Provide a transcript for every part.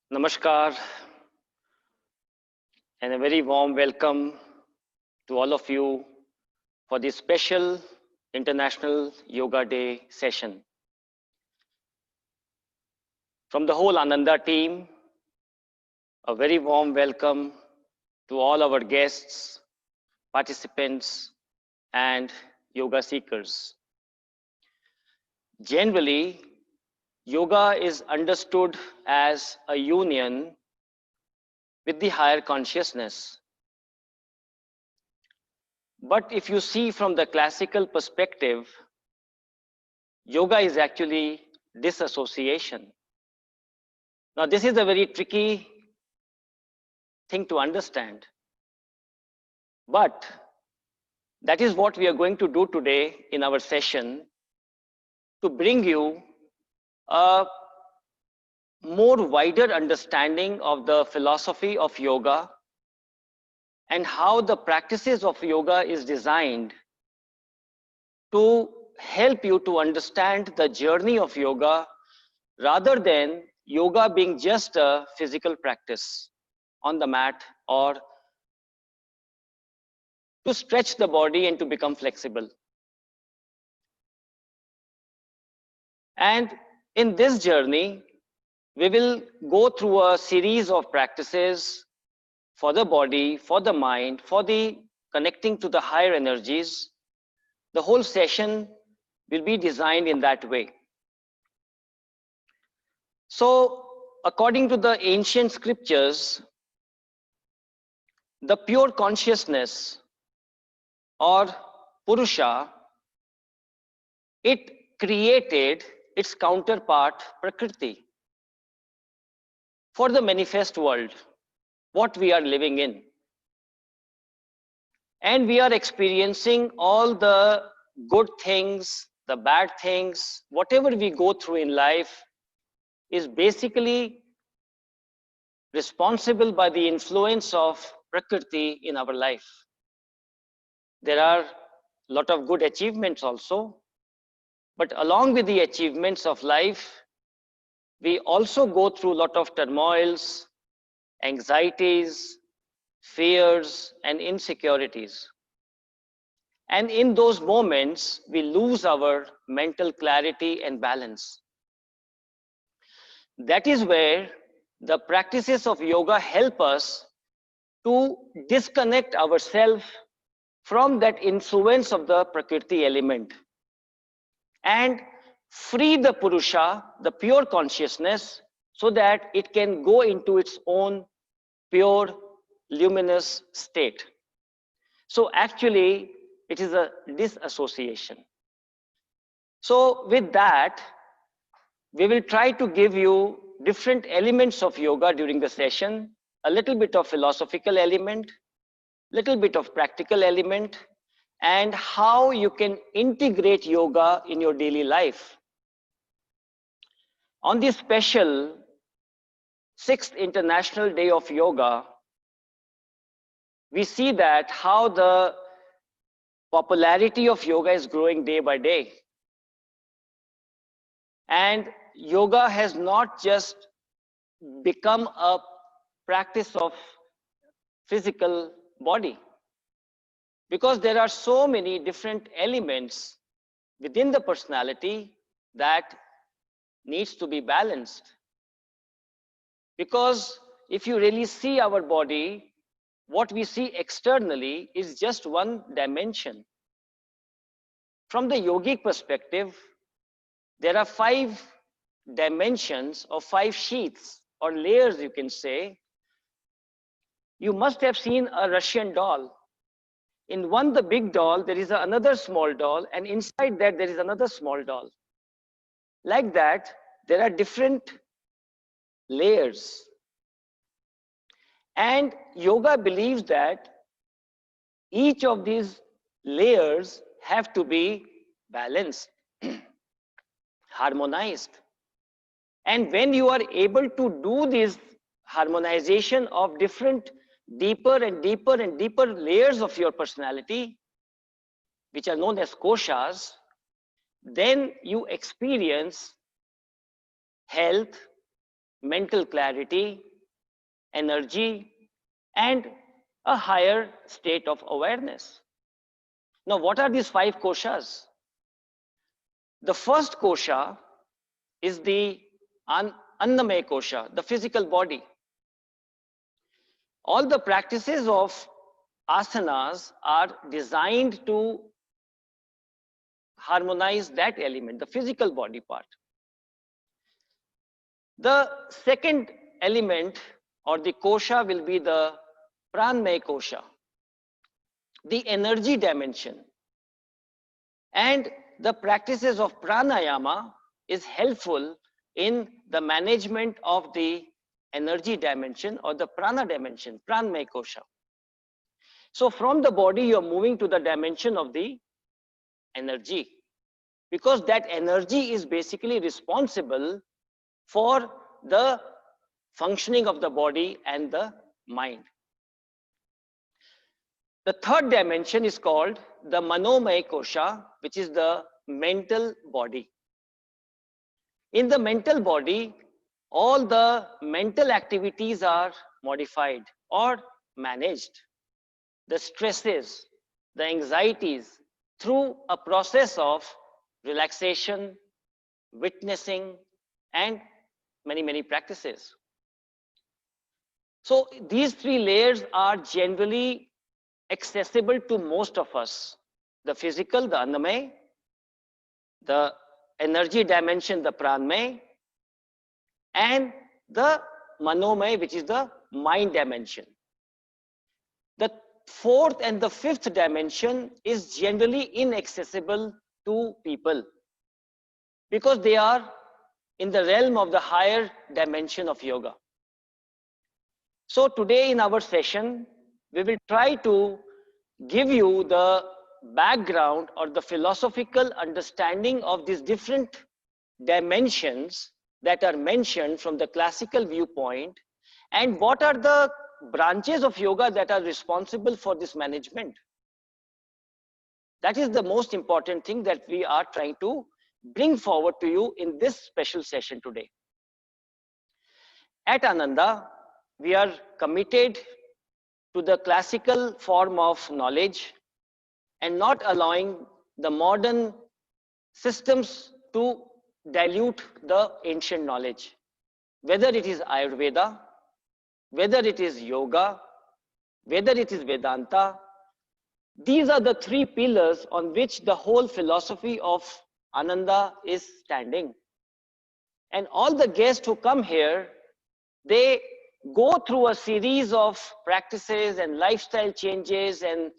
Namaskar and a very warm welcome to all of you for this special International Yoga Day session. From the whole Ananda team, a very warm welcome to all our guests, participants, and yoga seekers. Generally, yoga is understood as a union with the higher consciousness. But if you see from the classical perspective, yoga is actually disassociation. Now, this is a very tricky thing to understand. But that is what we are going to do today in our session, to bring you a more wider understanding of the philosophy of yoga and how the practices of yoga is designed to help you to understand the journey of yoga rather than yoga being just a physical practice on the mat or to stretch the body and to become flexible. And in this journey, we will go through a series of practices for the body, for the mind, for the connecting to the higher energies. The whole session will be designed in that way. So, according to the ancient scriptures, the pure consciousness or Purusha, it created its counterpart Prakriti for the manifest world, what we are living in. And we are experiencing all the good things, the bad things, whatever we go through in life is basically responsible by the influence of Prakriti in our life. There are a lot of good achievements also, but along with the achievements of life, we also go through a lot of turmoils, anxieties, fears, and insecurities. And in those moments, we lose our mental clarity and balance. That is where the practices of yoga help us to disconnect ourselves from that influence of the Prakriti element and free the Purusha, the pure consciousness, so that it can go into its own pure, luminous state. So actually, it is a disassociation. So with that, we will try to give you different elements of yoga during the session, a little bit of philosophical element, little bit of practical element, and how you can integrate yoga in your daily life. On this special 6th International Day of Yoga, we see that how the popularity of yoga is growing day by day. And yoga has not just become a practice of physical body, because there are so many different elements within the personality that needs to be balanced. Because if you really see our body, what we see externally is just one dimension. From the yogic perspective, there are 5 dimensions or 5 sheaths or layers, you can say. You must have seen a Russian doll. In one, the big doll, there is another small doll, and inside that there is another small doll. Like that, there are different layers. And yoga believes that each of these layers have to be balanced, harmonized. And when you are able to do this harmonization of different deeper and deeper and deeper layers of your personality, which are known as koshas, then you experience health, mental clarity, energy, and a higher state of awareness. Now, what are these 5 koshas? The first kosha is the Annamaya kosha, the physical body. All the practices of asanas are designed to harmonize that element, the physical body part. The second element or the kosha will be the pranmaya kosha, the energy dimension. And the practices of pranayama is helpful in the management of the energy dimension or the prana dimension, pranmaya kosha. So from the body, you're moving to the dimension of the energy, because that energy is basically responsible for the functioning of the body and the mind. The third dimension is called the manomaya kosha, which is the mental body. In the mental body, all the mental activities are modified or managed. The stresses, the anxieties, through a process of relaxation, witnessing, and many practices. So these 3 layers are generally accessible to most of us. The physical, the annamaya, the energy dimension, the pranmaya, and the manomaya, which is the mind dimension. The 4th and the 5th dimension is generally inaccessible to people because they are in the realm of the higher dimension of yoga. So today in our session, we will try to give you the background or the philosophical understanding of these different dimensions that are mentioned from the classical viewpoint, and what are the branches of yoga that are responsible for this management. That is the most important thing that we are trying to bring forward to you in this special session today. At Ananda, we are committed to the classical form of knowledge and not allowing the modern systems to dilute the ancient knowledge. Whether it is Ayurveda, whether it is yoga, whether it is Vedanta, these are the 3 pillars on which the whole philosophy of Ananda is standing. And all the guests who come here, they go through a series of practices and lifestyle changes and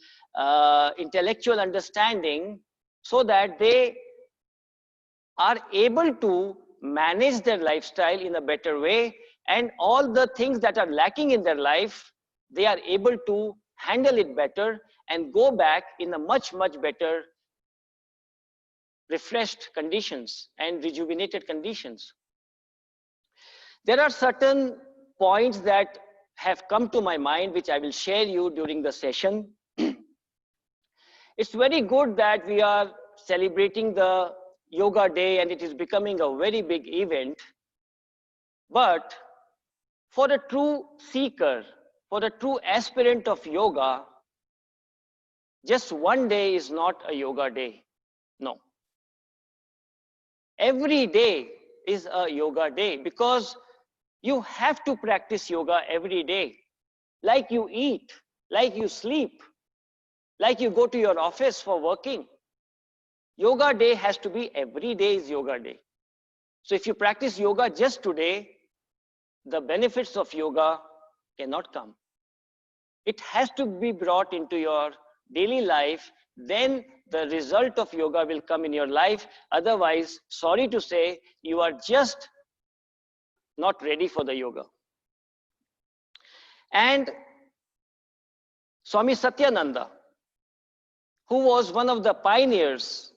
intellectual understanding so that they are able to manage their lifestyle in a better way, and all the things that are lacking in their life, they are able to handle it better and go back in a much better refreshed conditions and rejuvenated conditions. There are certain points that have come to my mind which I will share you during the session. It's very good that we are celebrating the Yoga Day and it is becoming a very big event. But for a true seeker, for a true aspirant of yoga, just one day is not a yoga day. No. Every day is a yoga day because you have to practice yoga every day. Like you eat, like you sleep, like you go to your office for working. Yoga day has to be every day is yoga day. So if you practice yoga just today, the benefits of yoga cannot come. It has to be brought into your daily life, then the result of yoga will come in your life. Otherwise, sorry to say, you are just not ready for the yoga. And Swami Satyananda, who was one of the pioneers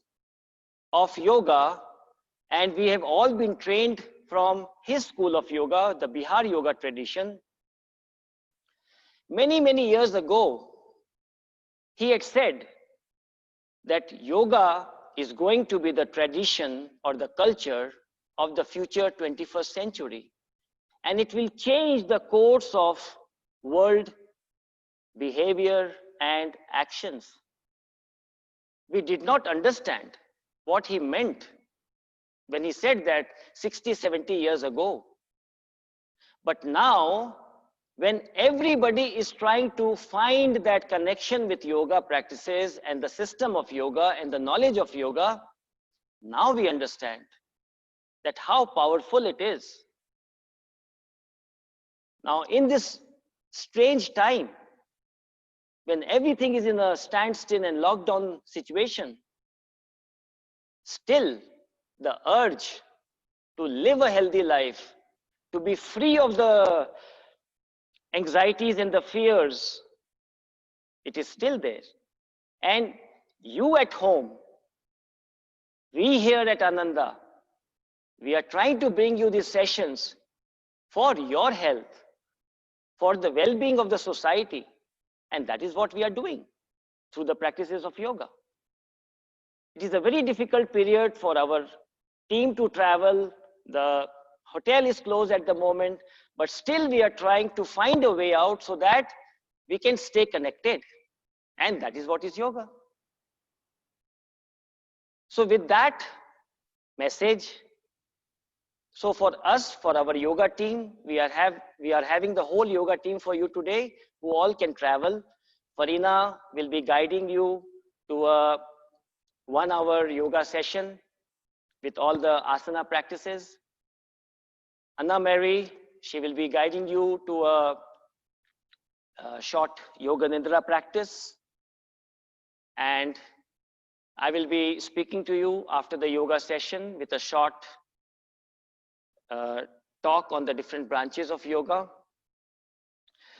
of yoga, and we have all been trained from his school of yoga, the Bihar yoga tradition. Many years ago, he had said that yoga is going to be the tradition or the culture of the future 21st century. and it will change the course of world behavior and actions. We did not understand what he meant when he said that 60, 70 years ago. But now, when everybody is trying to find that connection with yoga practices and the system of yoga and the knowledge of yoga, now we understand that how powerful it is. Now, in this strange time, when everything is in a standstill and lockdown situation, still the urge to live a healthy life, to be free of the anxieties and the fears, it is still there. And you at home, we here at Ananda, we are trying to bring you these sessions for your health, for the well-being of the society. And that is what we are doing through the practices of yoga. It is a very difficult period for our team to travel. The hotel is closed at the moment, but still we are trying to find a way out so that we can stay connected. And that is what is yoga. So with that message, so for us, for our yoga team, we are having the whole yoga team for you today, who all can travel. Farina will be guiding you to a 1-hour yoga session with all the asana practices. Anna Mary, she will be guiding you to a short yoga nidra practice. And I will be speaking to you after the yoga session with a short talk on the different branches of yoga.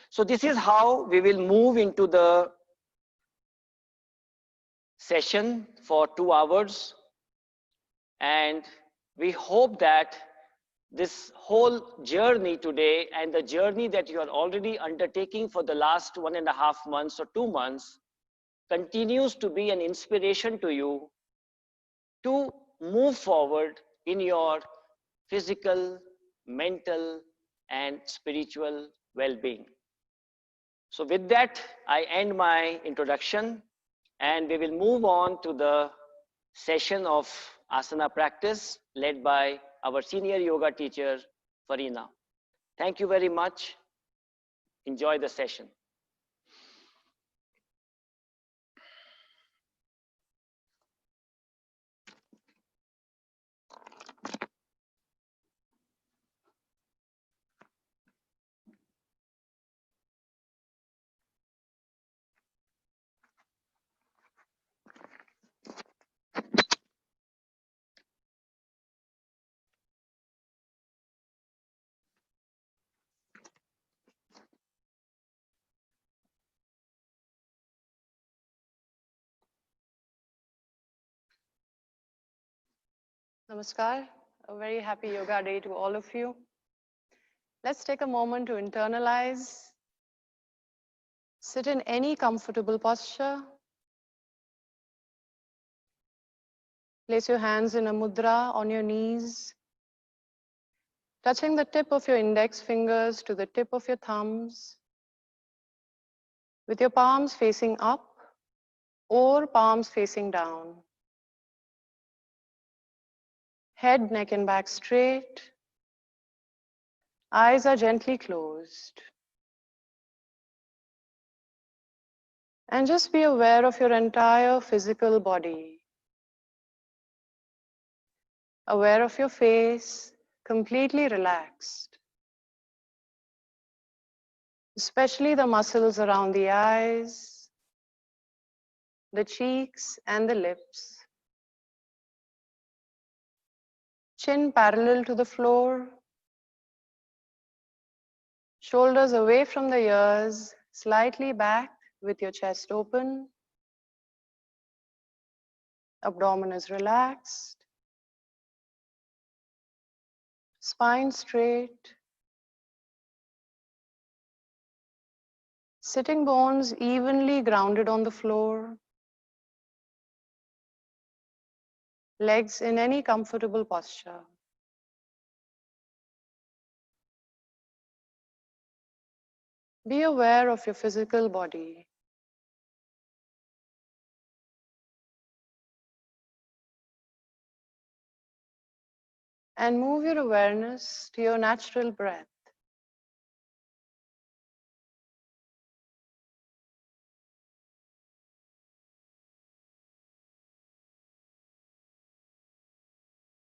So this is how we will move into the session for 2 hours. And we hope that this whole journey today and the journey that you are already undertaking for the last 1.5 months or 2 months continues to be an inspiration to you to move forward in your physical, mental, and spiritual well-being. So with that, I end my introduction, and we will move on to the session of asana practice led by our senior yoga teacher, Farina. Thank you very much. Enjoy the session. Namaskar, a very happy yoga day to all of you. Let's take a moment to internalize. Sit in any comfortable posture. Place your hands in a mudra on your knees, touching the tip of your index fingers to the tip of your thumbs, with your palms facing up or palms facing down. Head, neck, and back straight. Eyes are gently closed. And just be aware of your entire physical body. Aware of your face, completely relaxed. Especially the muscles around the eyes, the cheeks, and the lips. Chin parallel to the floor. Shoulders away from the ears, slightly back with your chest open. Abdomen is relaxed. Spine straight. Sitting bones evenly grounded on the floor. Legs in any comfortable posture. Be aware of your physical body. And move your awareness to your natural breath.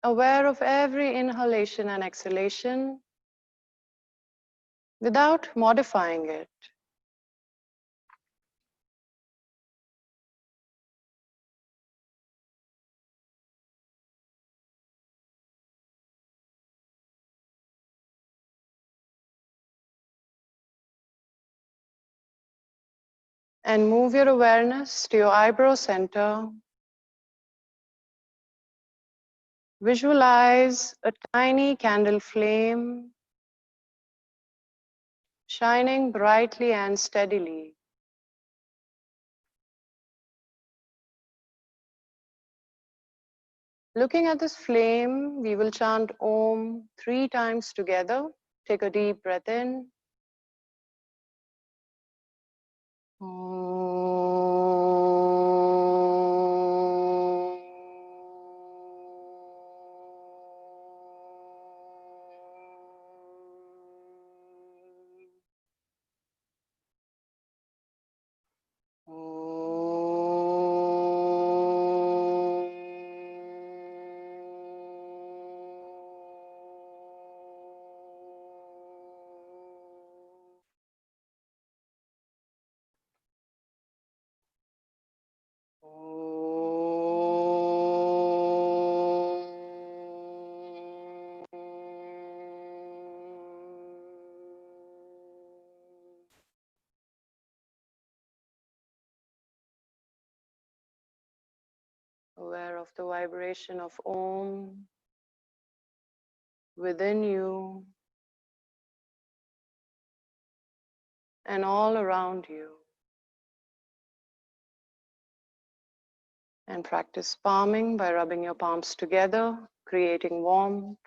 Aware of every inhalation and exhalation without modifying it. And move your awareness to your eyebrow center. Visualize a tiny candle flame shining brightly and steadily. Looking at this flame, we will chant Om 3 times together. Take a deep breath in. Aware of the vibration of Om within you and all around you. And practice palming by rubbing your palms together, creating warmth.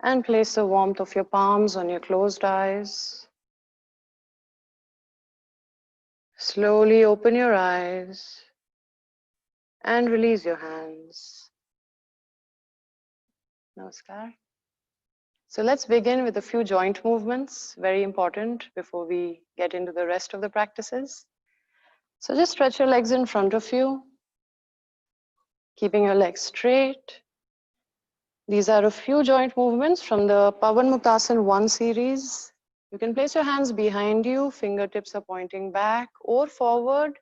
And place the warmth of your palms on your closed eyes. Slowly open your eyes and release your hands. Namaskar. So let's begin with a few joint movements, very important before we get into the rest of the practices. So just stretch your legs in front of you, keeping your legs straight. These are a few joint movements from the Pavan Muktasan 1 series. You can place your hands behind you, fingertips are pointing back or forward,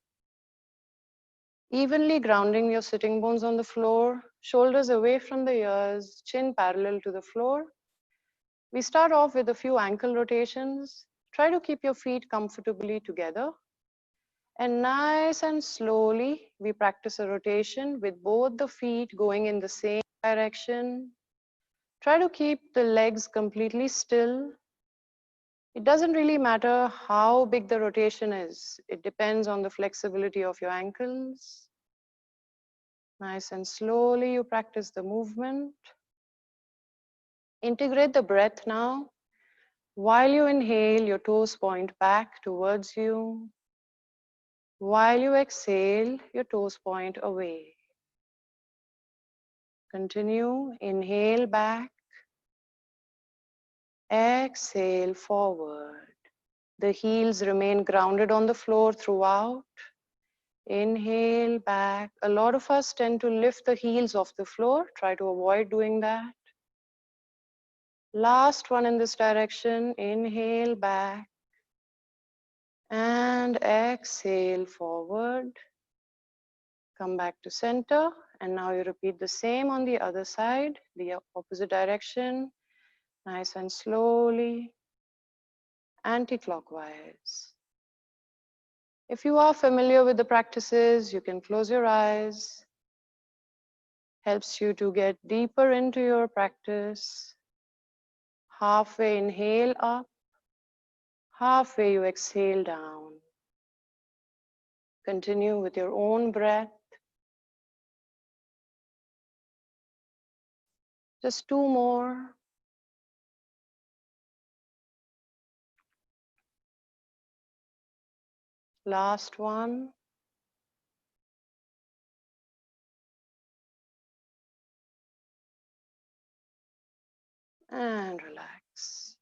evenly grounding your sitting bones on the floor, shoulders away from the ears, chin parallel to the floor. We start off with a few ankle rotations. Try to keep your feet comfortably together. And nice and slowly, we practice a rotation with both the feet going in the same direction. Try to keep the legs completely still. It doesn't really matter how big the rotation is. It depends on the flexibility of your ankles. Nice and slowly, you practice the movement. Integrate the breath now. While you inhale, your toes point back towards you. While you exhale, your toes point away. Continue. Inhale back. Exhale forward. The heels remain grounded on the floor throughout. Inhale back. A lot of us tend to lift the heels off the floor. Try to avoid doing that. Last one in this direction. Inhale back. And exhale forward. Come back to center. And now you repeat the same on the other side, the opposite direction. Nice and slowly. Anti-clockwise. If you are familiar with the practices, you can close your eyes. Helps you to get deeper into your practice. Halfway inhale up, halfway you exhale down. Continue with your own breath. Just 2 more. Last one. And relax.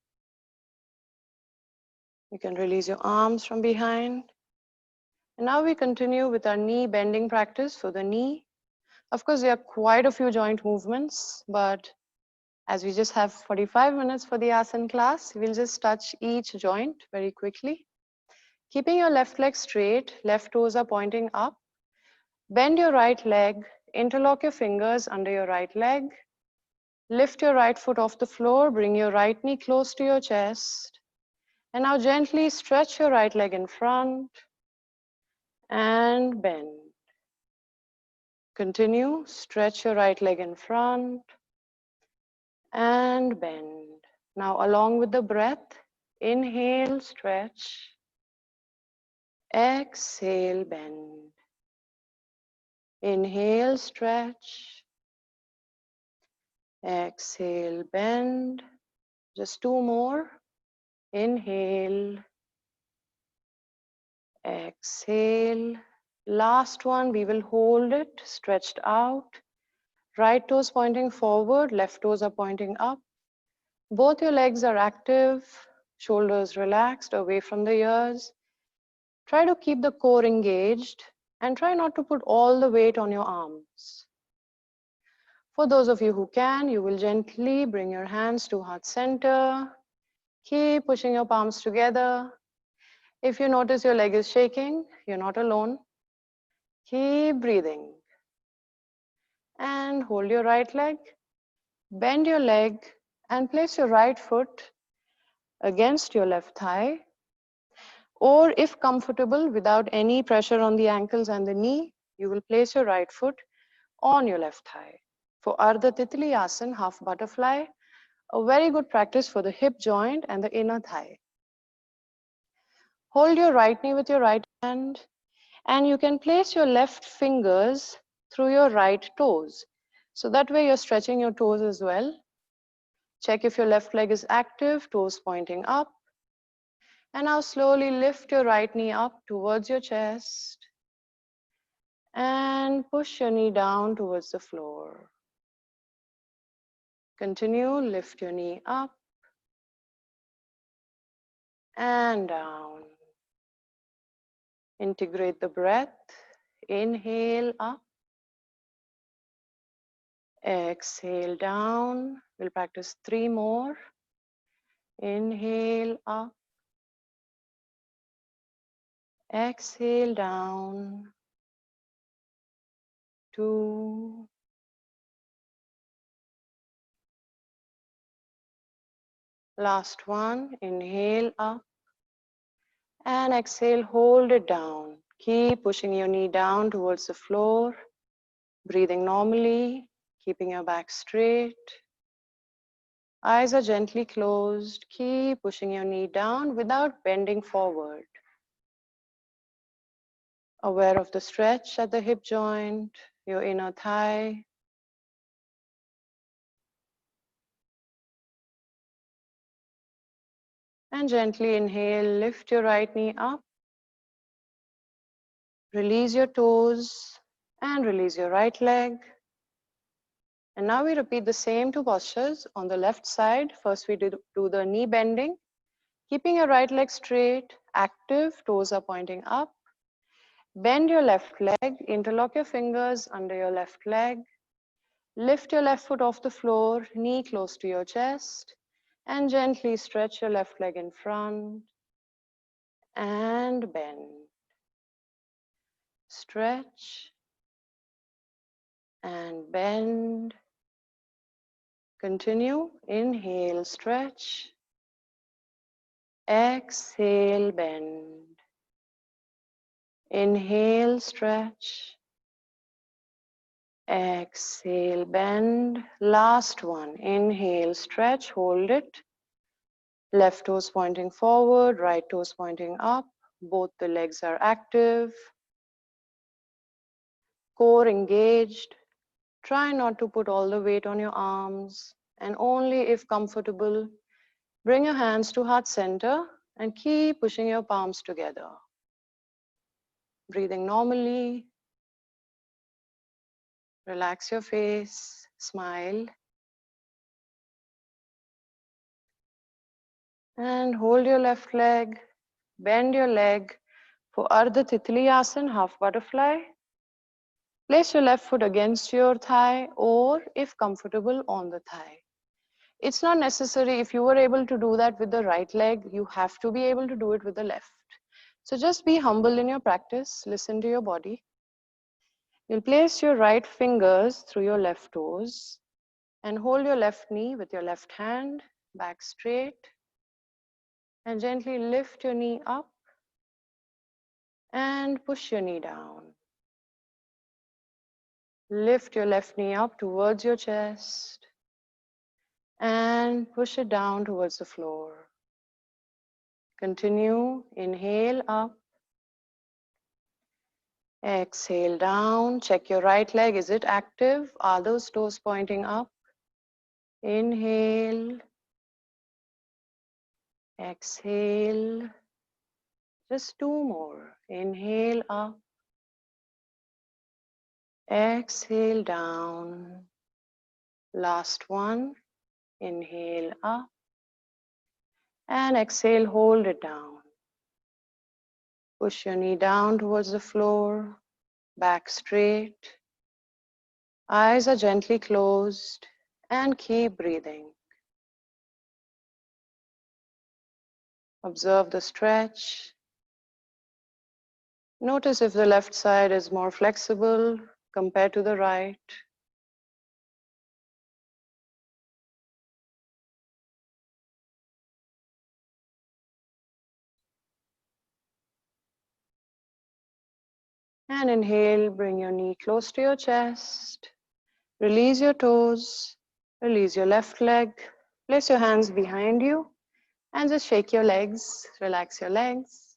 You can release your arms from behind. And now we continue with our knee bending practice for the knee. Of course, there are quite a few joint movements, but as we just have 45 minutes for the asana class, we'll just touch each joint very quickly. Keeping your left leg straight, left toes are pointing up. Bend your right leg, interlock your fingers under your right leg. Lift your right foot off the floor, bring your right knee close to your chest. And now gently stretch your right leg in front and bend. Continue, stretch your right leg in front and bend. Now along with the breath, inhale, stretch. Exhale, bend. Inhale, stretch. Exhale, bend. Just two more. Inhale. Exhale. Last one, we will hold it stretched out. Right toes pointing forward, left toes are pointing up. Both your legs are active, shoulders relaxed away from the ears. Try to keep the core engaged and try not to put all the weight on your arms. For those of you who can, you will gently bring your hands to heart center. Keep pushing your palms together. If you notice your leg is shaking, you're not alone. Keep breathing. And hold your right leg. Bend your leg and place your right foot against your left thigh. Or if comfortable, without any pressure on the ankles and the knee, you will place your right foot on your left thigh. For Ardha Titli Asana, half butterfly, a very good practice for the hip joint and the inner thigh. Hold your right knee with your right hand, and you can place your left fingers through your right toes. So that way you're stretching your toes as well. Check if your left leg is active, toes pointing up. And now slowly lift your right knee up towards your chest and push your knee down towards the floor. Continue, lift your knee up and down. Integrate the breath. Inhale up. Exhale down. We'll practice 3 more. Inhale up. Exhale down. 2. Last one. Inhale up. And exhale, hold it down. Keep pushing your knee down towards the floor. Breathing normally, keeping your back straight. Eyes are gently closed. Keep pushing your knee down without bending forward. Aware of the stretch at the hip joint, your inner thigh. And gently inhale, lift your right knee up. Release your toes and release your right leg. And now we repeat the same 2 postures on the left side. First we do the knee bending. Keeping your right leg straight, active, toes are pointing up. Bend your left leg, interlock your fingers under your left leg. Lift your left foot off the floor, knee close to your chest. And gently stretch your left leg in front. And bend. Stretch. And bend. Continue. Inhale, stretch. Exhale, bend. Inhale, stretch. Exhale, bend. Last one. Inhale, stretch, hold it. Left toes pointing forward, right toes pointing up. Both the legs are active. Core engaged. Try not to put all the weight on your arms. And only if comfortable, bring your hands to heart center and keep pushing your palms together. Breathing normally. Relax your face, smile. And hold your left leg, bend your leg for Ardha Titli Asana, half butterfly. Place your left foot against your thigh or, if comfortable, on the thigh. It's not necessary. If you were able to do that with the right leg, you have to be able to do it with the left. So just be humble in your practice. Listen to your body. You'll place your right fingers through your left toes and hold your left knee with your left hand, back straight, and gently lift your knee up and push your knee down. Lift your left knee up towards your chest and push it down towards the floor. Continue. Inhale up. Exhale down. Check your right leg. Is it active? Are those toes pointing up? Inhale. Exhale. Just two more. Inhale up. Exhale down. Last one. Inhale up. And exhale, hold it down. Push your knee down towards the floor. Back straight. Eyes are gently closed. And keep breathing. Observe the stretch. Notice if the left side is more flexible compared to the right. And inhale, bring your knee close to your chest. Release your toes. Release your left leg. Place your hands behind you and just shake your legs. Relax your legs.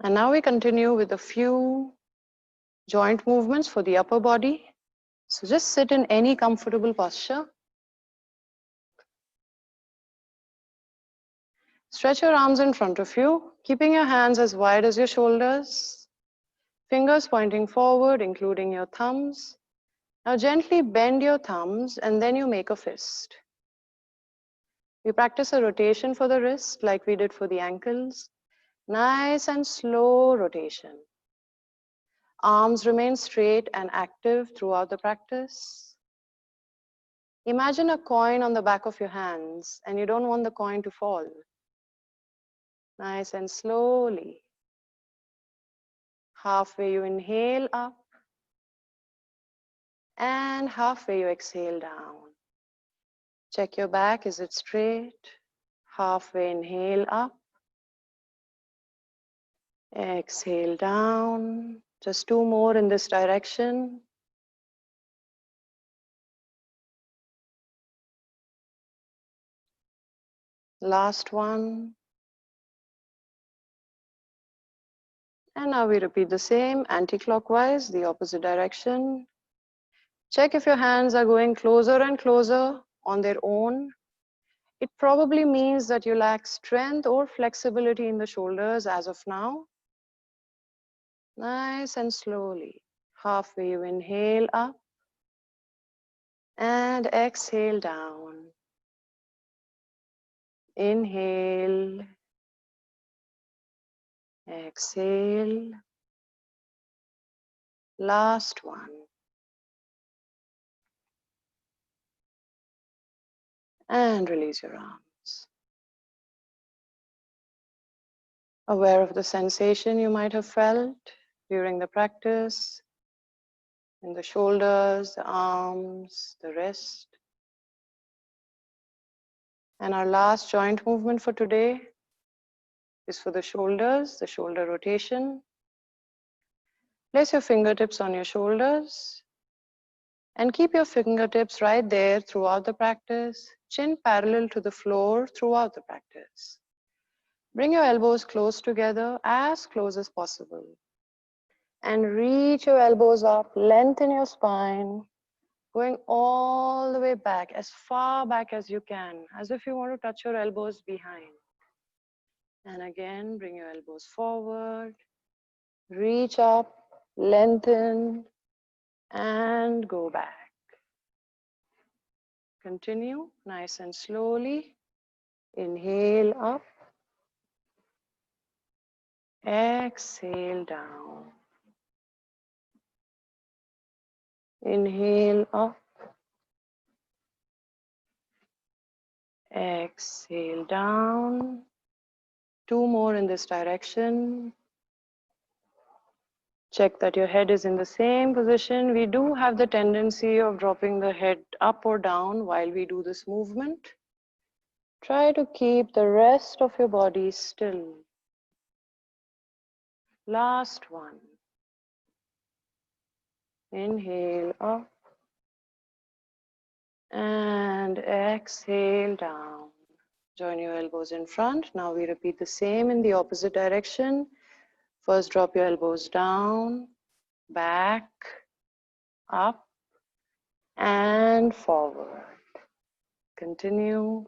And now we continue with a few joint movements for the upper body. So just sit in any comfortable posture. Stretch your arms in front of you, keeping your hands as wide as your shoulders. Fingers pointing forward, including your thumbs. Now gently bend your thumbs and then you make a fist. We practice a rotation for the wrist like we did for the ankles. Nice and slow rotation. Arms remain straight and active throughout the practice. Imagine a coin on the back of your hands and you don't want the coin to fall. Nice and slowly. Halfway you inhale up and halfway you exhale down. Check your back, is it straight? Halfway inhale up. Exhale down. Just two more in this direction. Last one. And now we repeat the same anti-clockwise, the opposite direction. Check if your hands are going closer and closer on their own. It probably means that you lack strength or flexibility in the shoulders as of now. Nice and slowly. Halfway you inhale up and exhale down. Inhale. Exhale. Last one. And release your arms. Aware of the sensation you might have felt during the practice in the shoulders, the arms, the wrist. And our last joint movement for today is for the shoulders, the shoulder rotation. Place your fingertips on your shoulders and keep your fingertips right there throughout the practice, chin parallel to the floor throughout the practice. Bring your elbows close together, as close as possible. And reach your elbows up, lengthen your spine, going all the way back, as far back as you can, as if you want to touch your elbows behind. And again, bring your elbows forward. Reach up, lengthen, and go back. Continue nice and slowly. Inhale up, exhale down. Inhale up, exhale down. 2 more in this direction. Check that your head is in the same position. We do have the tendency of dropping the head up or down while we do this movement. Try to keep the rest of your body still. Last one. Inhale up and exhale down. Join your elbows in front. Now we repeat the same in the opposite direction. First, drop your elbows down, back, up, and forward. Continue.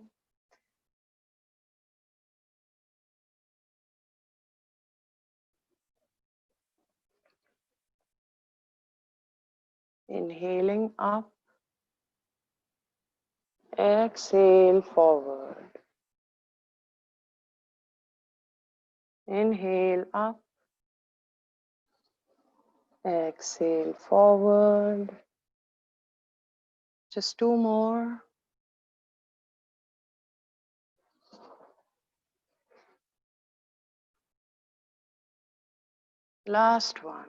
Inhaling up, exhale forward. Inhale up, exhale forward. Just 2 more. Last one.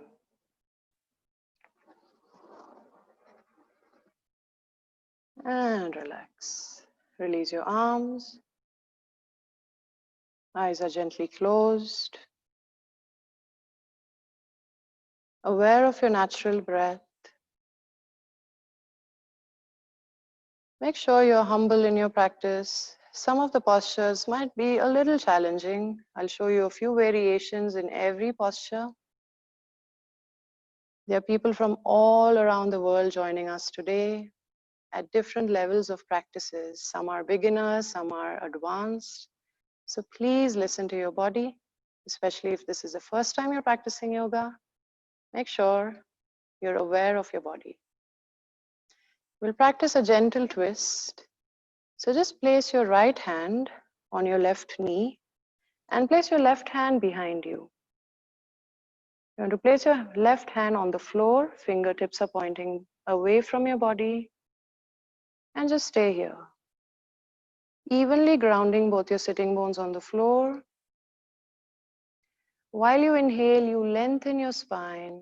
And relax. Release your arms. Eyes are gently closed. Aware of your natural breath. Make sure you're humble in your practice. Some of the postures might be a little challenging. I'll show you a few variations in every posture. There are people from all around the world joining us today at different levels of practices. Some are beginners, some are advanced. So please listen to your body, especially if this is the first time you're practicing yoga. Make sure you're aware of your body. We'll practice a gentle twist. So just place your right hand on your left knee and place your left hand behind you. You want to place your left hand on the floor, fingertips are pointing away from your body, and just stay here. Evenly grounding both your sitting bones on the floor. While you inhale, you lengthen your spine.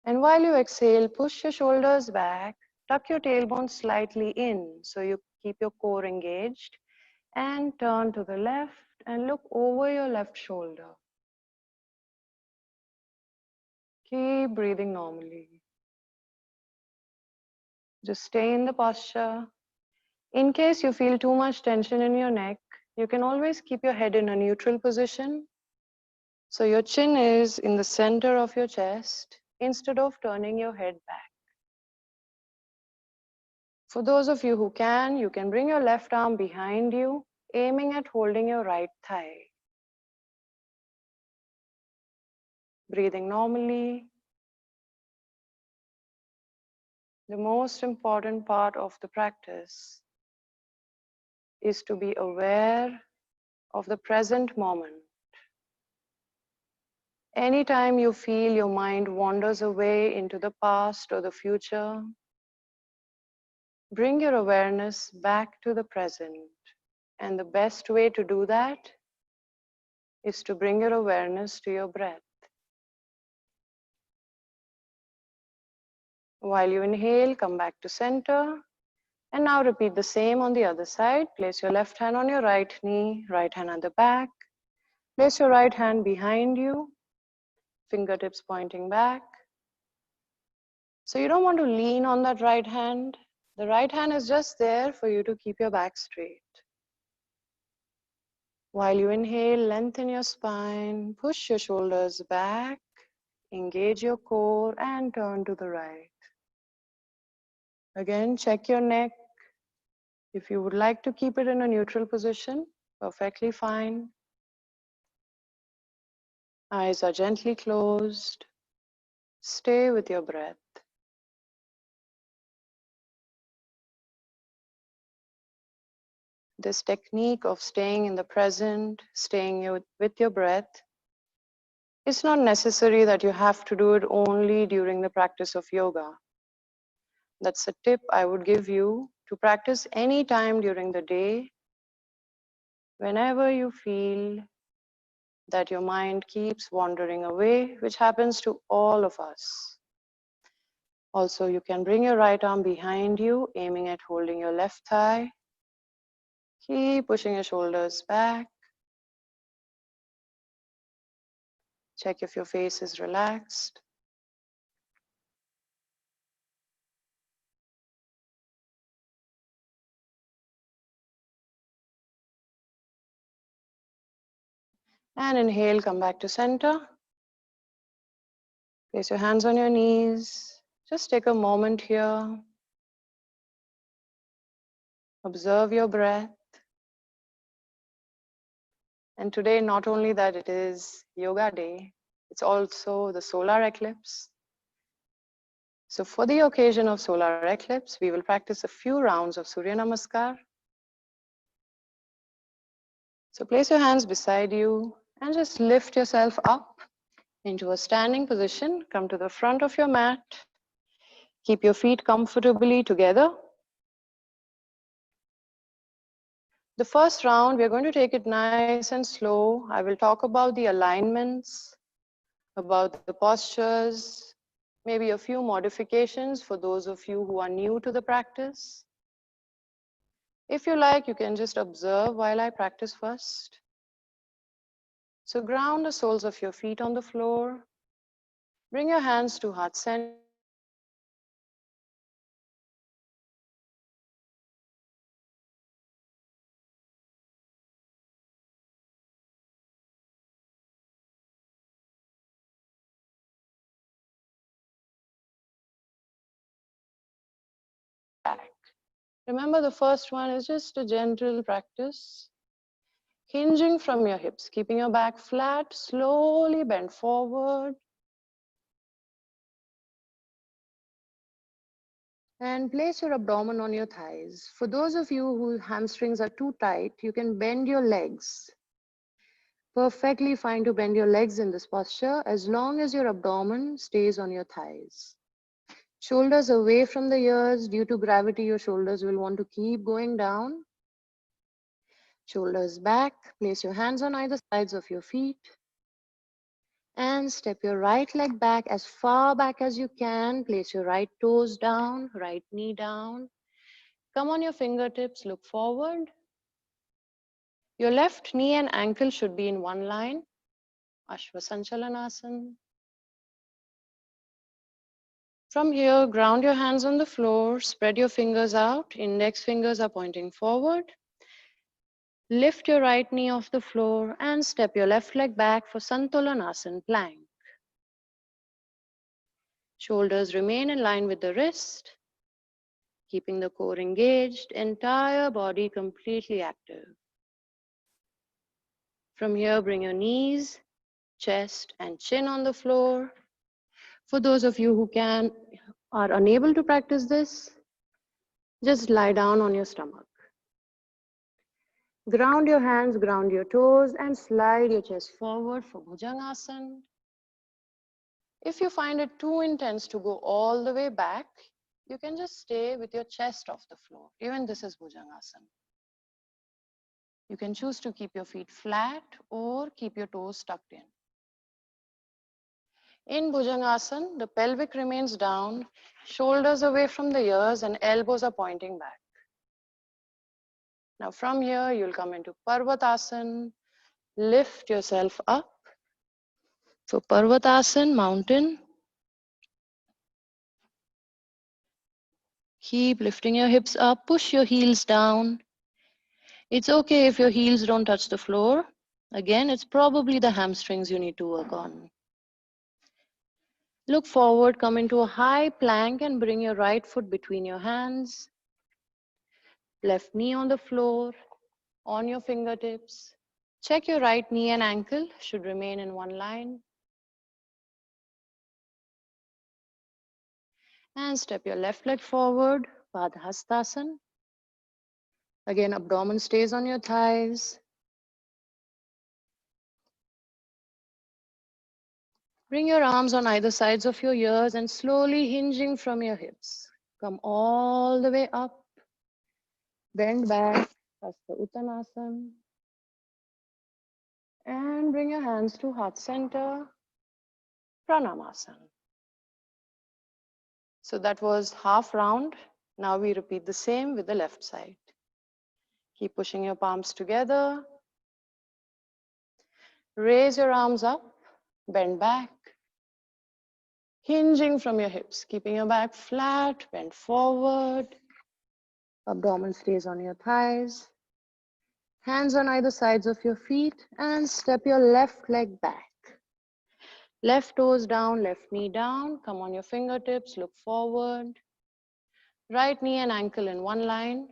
And while you exhale, push your shoulders back, tuck your tailbone slightly in so you keep your core engaged, and turn to the left and look over your left shoulder. Keep breathing normally. Just stay in the posture. In case you feel too much tension in your neck, you can always keep your head in a neutral position. So your chin is in the center of your chest instead of turning your head back. For those of you who can, you can bring your left arm behind you, aiming at holding your right thigh. Breathing normally. The most important part of the practice is to be aware of the present moment. Anytime you feel your mind wanders away into the past or the future, bring your awareness back to the present. And the best way to do that is to bring your awareness to your breath. While you inhale, come back to center. And now repeat the same on the other side. Place your left hand on your right knee, right hand at the back. Place your right hand behind you, fingertips pointing back. So you don't want to lean on that right hand. The right hand is just there for you to keep your back straight. While you inhale, lengthen your spine, push your shoulders back, engage your core, and turn to the right. Again, check your neck. If you would like to keep it in a neutral position, perfectly fine. Eyes are gently closed. Stay with your breath. This technique of staying in the present, staying with your breath, it's not necessary that you have to do it only during the practice of yoga. That's a tip I would give you to practice any time during the day, whenever you feel that your mind keeps wandering away, which happens to all of us. Also, you can bring your right arm behind you, aiming at holding your left thigh. Keep pushing your shoulders back. Check if your face is relaxed. And inhale, come back to center. Place your hands on your knees. Just take a moment here. Observe your breath. And today, not only that it is Yoga Day, it's also the solar eclipse. So for the occasion of solar eclipse, we will practice a few rounds of Surya Namaskar. So place your hands beside you and just lift yourself up into a standing position. Come to the front of your mat. Keep your feet comfortably together. The first round, we're going to take it nice and slow. I will talk about the alignments, about the postures, maybe a few modifications for those of you who are new to the practice. If you like, you can just observe while I practice first. So ground the soles of your feet on the floor. Bring your hands to heart center. Remember, the first one is just a gentle practice. Hinging from your hips, keeping your back flat, slowly bend forward. And place your abdomen on your thighs. For those of you whose hamstrings are too tight, you can bend your legs. Perfectly fine to bend your legs in this posture as long as your abdomen stays on your thighs. Shoulders away from the ears. Due to gravity, your shoulders will want to keep going down. Shoulders back. Place your hands on either sides of your feet. And step your right leg back as far back as you can. Place your right toes down, right knee down. Come on your fingertips, look forward. Your left knee and ankle should be in one line. Ashvasanchalanasana. From here, ground your hands on the floor, spread your fingers out, index fingers are pointing forward. Lift your right knee off the floor and step your left leg back for Santulanasana plank. Shoulders remain in line with the wrist, keeping the core engaged, entire body completely active. From here, bring your knees, chest, and chin on the floor. For those of you who are unable to practice this, just lie down on your stomach. Ground your hands, ground your toes, and slide your chest forward for Bhujangasana. If you find it too intense to go all the way back, you can just stay with your chest off the floor. Even this is Bhujangasana. You can choose to keep your feet flat or keep your toes tucked in. In Bhujangasana, the pelvic remains down, shoulders away from the ears, and elbows are pointing back. Now from here, you'll come into Parvatasana. Lift yourself up. For Parvatasana, mountain. Keep lifting your hips up, push your heels down. It's okay if your heels don't touch the floor. Again, it's probably the hamstrings you need to work on. Look forward, come into a high plank and bring your right foot between your hands. Left knee on the floor, on your fingertips. Check your right knee and ankle should remain in one line. And step your left leg forward, Padhastasana. Again, abdomen stays on your thighs. Bring your arms on either sides of your ears and slowly hinging from your hips. Come all the way up. Bend back, Hasta Uttanasana. And bring your hands to heart center, Pranamasana. So that was half round. Now we repeat the same with the left side. Keep pushing your palms together. Raise your arms up, bend back. Hinging from your hips, keeping your back flat, bend forward. Abdomen stays on your thighs. Hands on either sides of your feet and step your left leg back. Left toes down, left knee down. Come on your fingertips, look forward. Right knee and ankle in one line.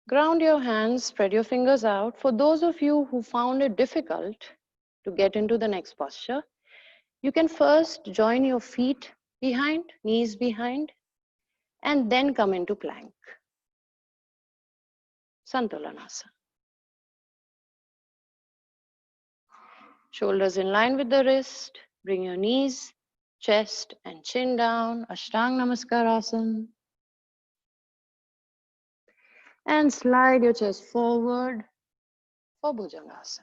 Ground your hands, spread your fingers out. For those of you who found it difficult to get into the next posture, you can first join your feet behind, knees behind, and then come into plank. Santulanasana. Shoulders in line with the wrist. Bring your knees, chest, and chin down. Ashtanga Namaskar Asana. And slide your chest forward for Bhujangasana.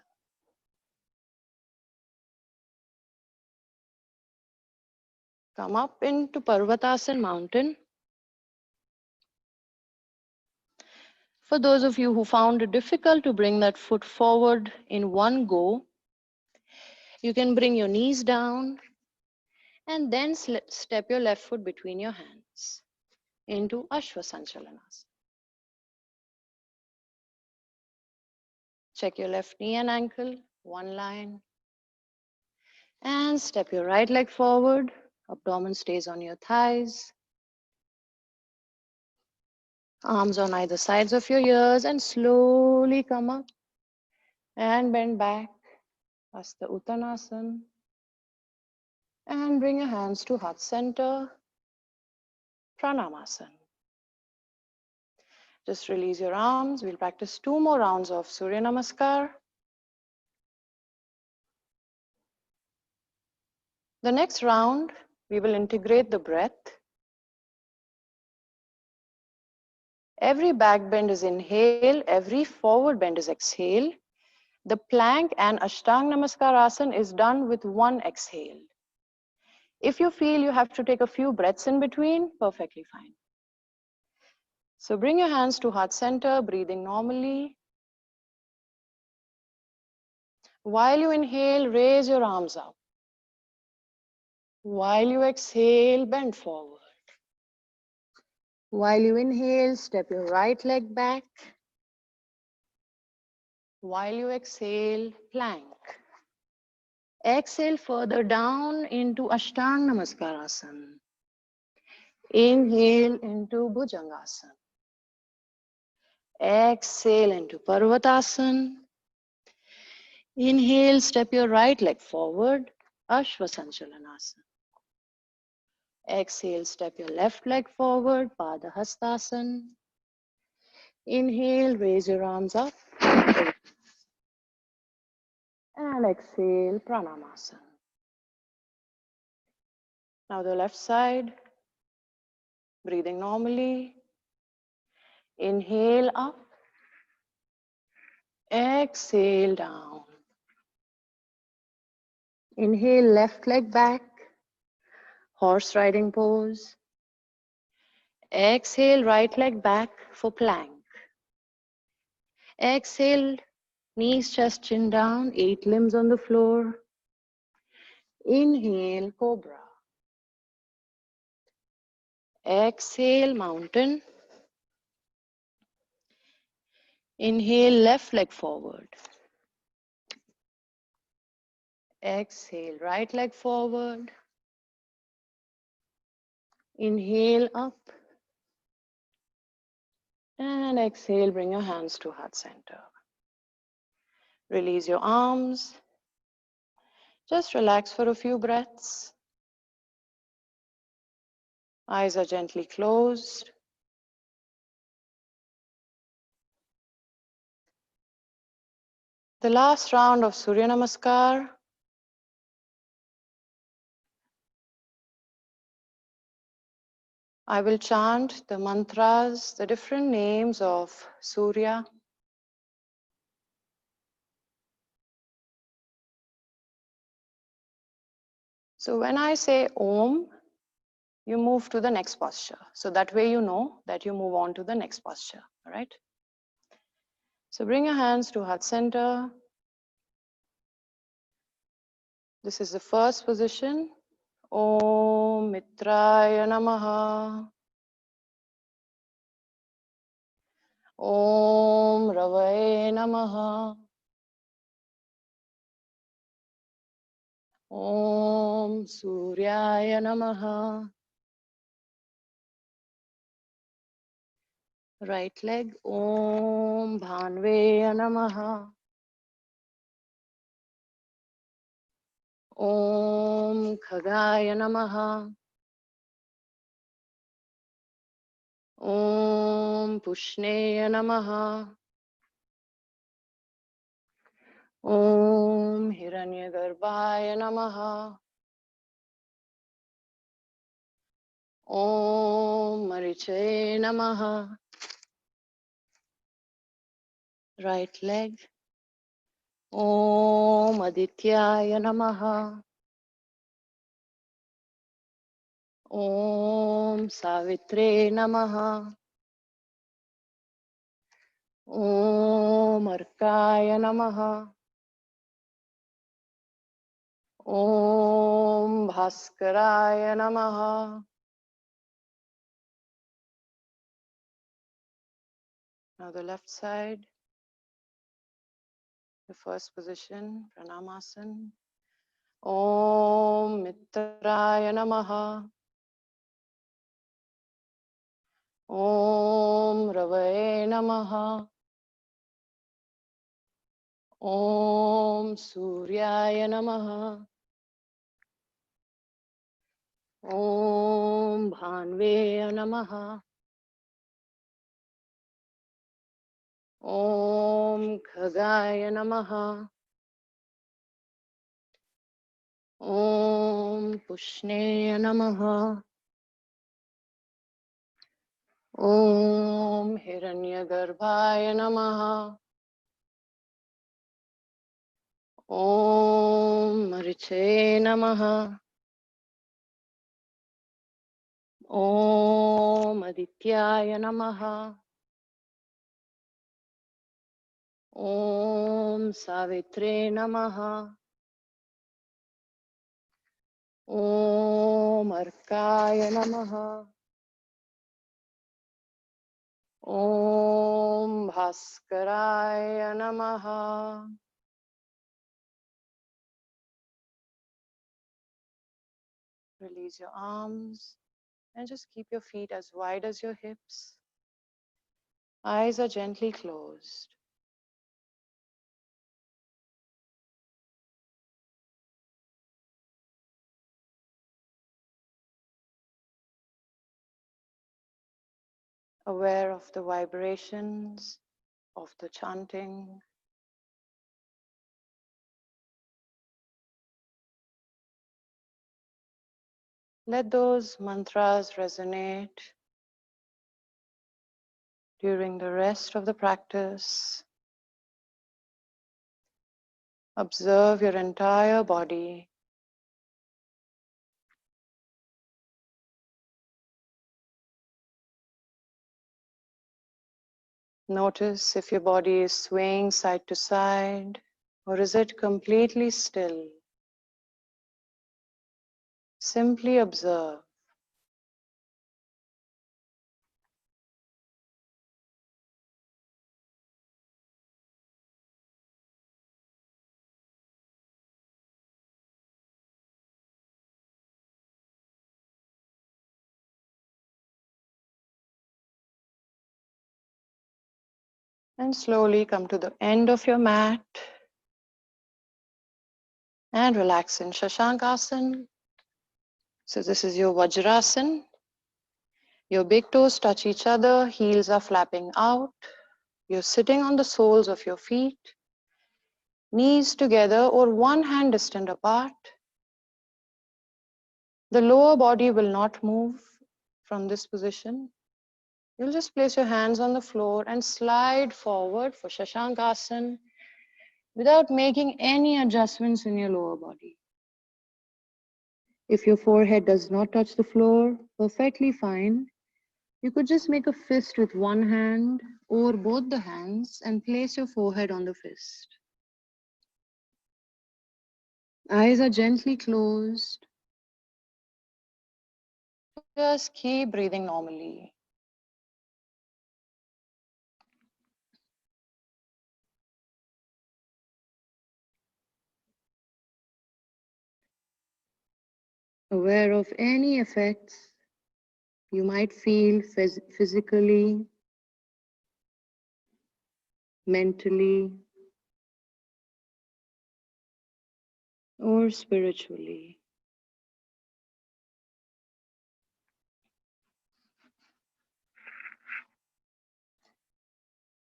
Come up into Parvatasana, mountain. For those of you who found it difficult to bring that foot forward in one go, you can bring your knees down and then step your left foot between your hands into Ashwasanchalanasana. Check your left knee and ankle, one line. And step your right leg forward. Abdomen stays on your thighs. Arms on either sides of your ears and slowly come up and bend back. Hasta Uttanasana. And bring your hands to heart center, Pranamasana. Just release your arms. We'll practice 2 more rounds of Surya Namaskar. The next round, we will integrate the breath. Every back bend is inhale, every forward bend is exhale. The plank and Ashtanga Namaskar Asana is done with one exhale. If you feel you have to take a few breaths in between, perfectly fine. So bring your hands to heart center, breathing normally. While you inhale, raise your arms up. While you exhale, bend forward. While you inhale, step your right leg back. While you exhale, plank. Exhale further down into Ashtanga Namaskar Asana. Inhale into Bhujangasana. Exhale into Parvatasana. Inhale, step your right leg forward, Ashwasanchalanasana. Exhale, step your left leg forward, Padahastasana. Inhale, raise your arms up. And exhale, Pranamasana. Now the left side, breathing normally. Inhale up. Exhale down. Inhale, left leg back. Horse riding pose. Exhale, right leg back for plank. Exhale, knees, chest, chin down, 8 limbs on the floor. Inhale, cobra. Exhale, mountain. Inhale, left leg forward. Exhale, right leg forward. Inhale, up. And exhale, bring your hands to heart center. Release your arms. Just relax for a few breaths. Eyes are gently closed. The last round of Surya Namaskar. I will chant the mantras, the different names of Surya. So when I say Om, you move to the next posture. So that way you know that you move on to the next posture, all right? So bring your hands to heart center. This is the first position. Om Mitraya Namaha. Om Ravaya Namaha. Om Suryaya Namaha. Right leg. Om Bhanveya Namaha. Om Khagaya Namaha. Om Pushneya Namaha. Om Hiranyagarbhaya Namaha. Om Marichaye Namaha. Right leg. Om Adityaya Namaha. Om Savitre Namaha. Om Arkaya Namaha. Om Bhaskaraya Namaha. Now the left side, the first position, Pranamasana. Om Mitraya Namaha. Om Ravaya Namaha. Om Suryaya Namaha. Om Bhanveya Namaha. Om Khagaya Namaha. Om Pushneya Namaha. Om Hiranyagarbhaya Namaha. Om Marichaye Namaha. Om Adityaya Namaha. Om Savitre Namaha. Om Arkaya Namaha. Om Bhaskaraya Namaha. Release your arms and just keep your feet as wide as your hips. Eyes are gently closed. Aware of the vibrations of the chanting. Let those mantras resonate during the rest of the practice. Observe your entire body. Notice if your body is swaying side to side, or is it completely still? Simply observe. And slowly come to the end of your mat and relax in Shashank Asana. So this is your Vajrasan. Your big toes touch each other, heels are flapping out. You're sitting on the soles of your feet, knees together or one hand distant apart. The lower body will not move from this position. You'll just place your hands on the floor and slide forward for Shashank Asana without making any adjustments in your lower body. If your forehead does not touch the floor, perfectly fine. You could just make a fist with one hand or both the hands and place your forehead on the fist. Eyes are gently closed. Just keep breathing normally. Aware of any effects you might feel physically, mentally, or spiritually.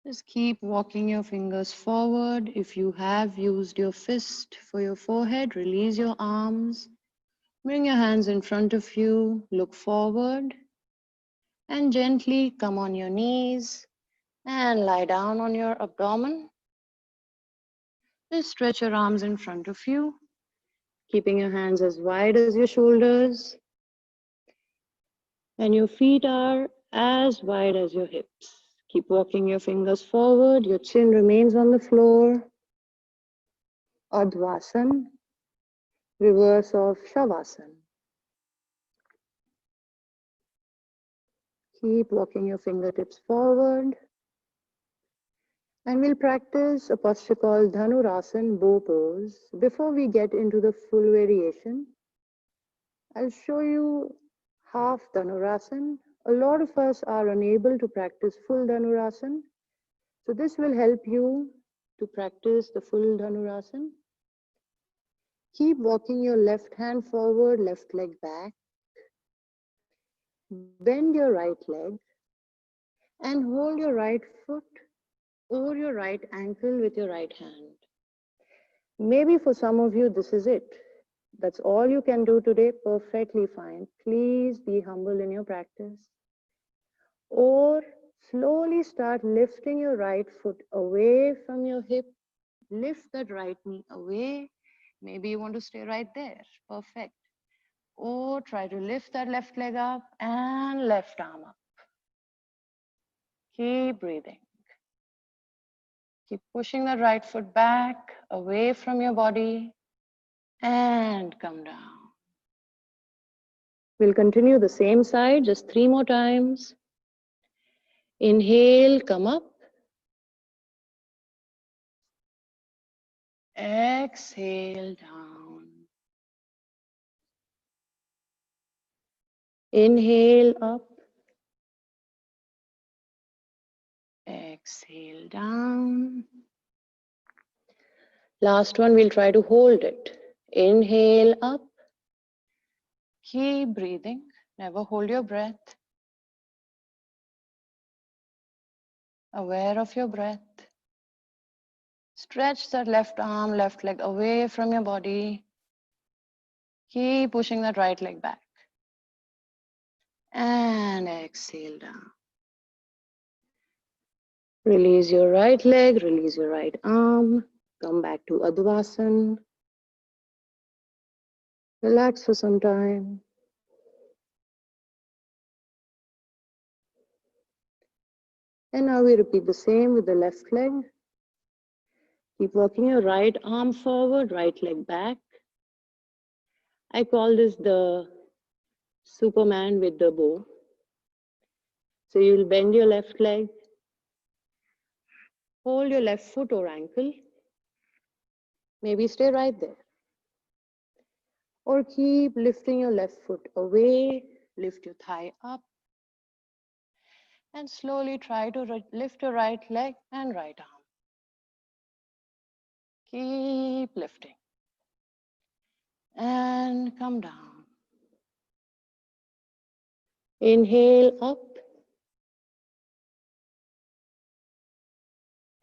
Just keep walking your fingers forward. If you have used your fist for your forehead, release your arms. Bring your hands in front of you, look forward, and gently come on your knees and lie down on your abdomen. Just stretch your arms in front of you, keeping your hands as wide as your shoulders, and your feet are as wide as your hips. Keep walking your fingers forward, your chin remains on the floor. Advasan, reverse of Shavasana. Keep walking your fingertips forward. And we'll practice a posture called Dhanurasan Bow Pose. Before we get into the full variation, I'll show you half Dhanurasan. A lot of us are unable to practice full Dhanurasan. So this will help you to practice the full Dhanurasan. Keep walking your left hand forward, left leg back. Bend your right leg and hold your right foot or your right ankle with your right hand. Maybe for some of you, this is it. That's all you can do today, perfectly fine. Please be humble in your practice. Or slowly start lifting your right foot away from your hip. Lift that right knee away. Maybe you want to stay right there. Perfect. Or try to lift that left leg up and left arm up. Keep breathing. Keep pushing that right foot back, away from your body, and come down. We'll continue the same side, just 3 more times. Inhale, come up. Exhale, down. Inhale, up. Exhale, down. Last one, we'll try to hold it. Inhale, up. Keep breathing. Never hold your breath. Aware of your breath. Stretch that left arm, left leg away from your body. Keep pushing that right leg back. And exhale down. Release your right leg, release your right arm. Come back to Advasan. Relax for some time. And now we repeat the same with the left leg. Keep walking your right arm forward, right leg back. I call this the Superman with the bow. So you'll bend your left leg, hold your left foot or ankle. Maybe stay right there. Or keep lifting your left foot away, lift your thigh up. And slowly try to lift your right leg and right arm. Keep lifting. And come down. Inhale up.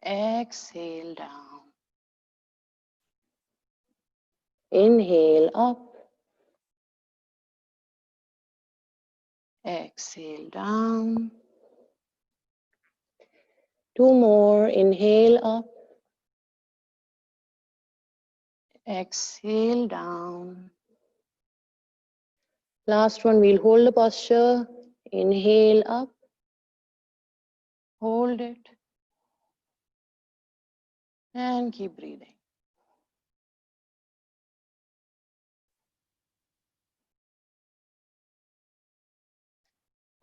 Exhale down. Inhale up. Exhale down. Two more. Inhale up. Exhale down. Last one, we'll hold the posture. Inhale up. Hold it. And keep breathing.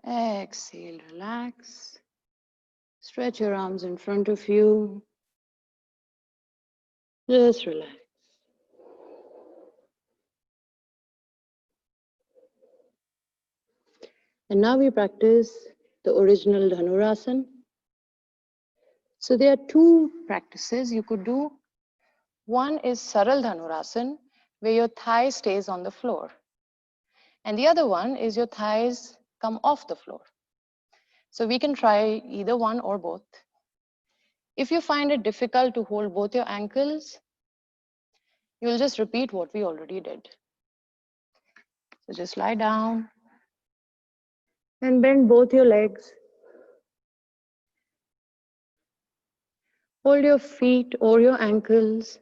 Exhale, relax. Stretch your arms in front of you. Just relax. And now we practice the original Dhanurasan. So there are two practices you could do. One is Saral Dhanurasan, where your thigh stays on the floor. And the other one is your thighs come off the floor. So we can try either one or both. If you find it difficult to hold both your ankles, you'll just repeat what we already did. So just lie down and bend both your legs. Hold your feet or your ankles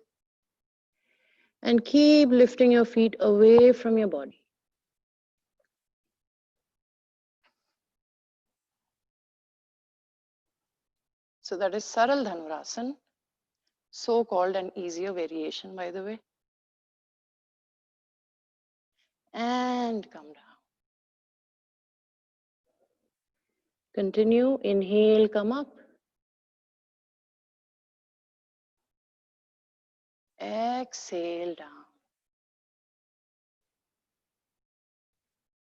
and keep lifting your feet away from your body. So that is Saral Dhanurasan, so-called an easier variation, by the way. And come down. Continue. Inhale, come up. Exhale down.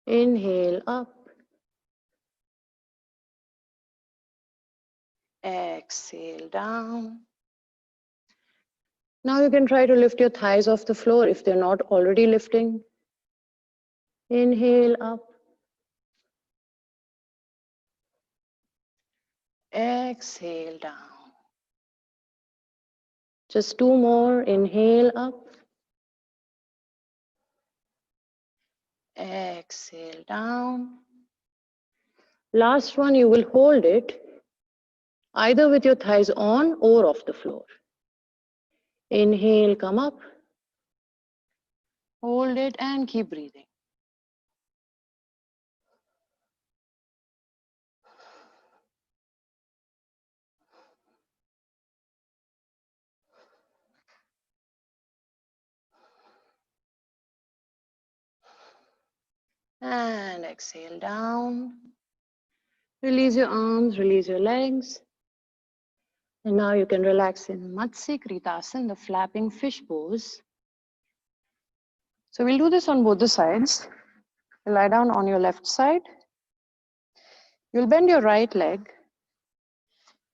Inhale up. Exhale down. Now you can try to lift your thighs off the floor if they're not already lifting. Inhale up. Exhale down. Just two more. Inhale up. Exhale down. Last one, you will hold it either with your thighs on or off the floor. Inhale, come up. Hold it and keep breathing. And exhale down. Release your arms, release your legs. And now you can relax in Matsya Kritasana, the flapping fish pose. So we'll do this on both the sides. You lie down on your left side. You'll bend your right leg,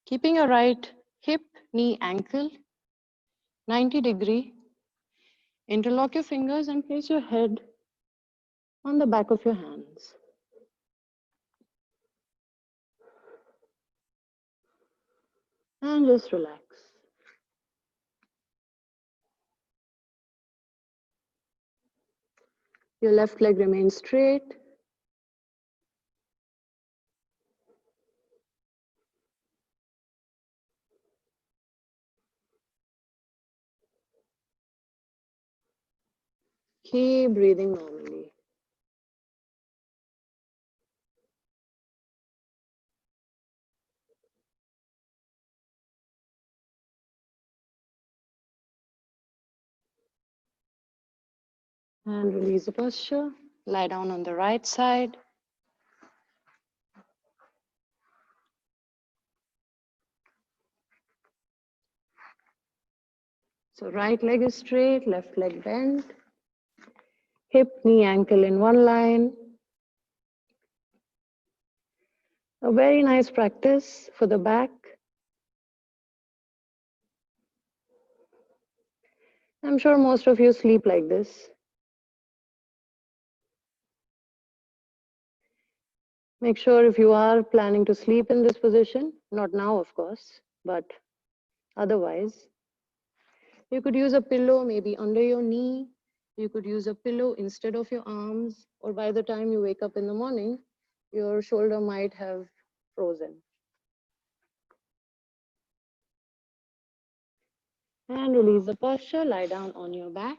keeping your right hip, knee, ankle 90-degree. Interlock your fingers and place your head on the back of your hands. And just relax. Your left leg remains straight. Keep breathing normally. And release the posture. Lie down on the right side. So right leg is straight, left leg bent. Hip, knee, ankle in one line. A very nice practice for the back. I'm sure most of you sleep like this. Make sure if you are planning to sleep in this position, not now of course, but otherwise, you could use a pillow maybe under your knee. You could use a pillow instead of your arms, or by the time you wake up in the morning, your shoulder might have frozen. And release the posture, lie down on your back.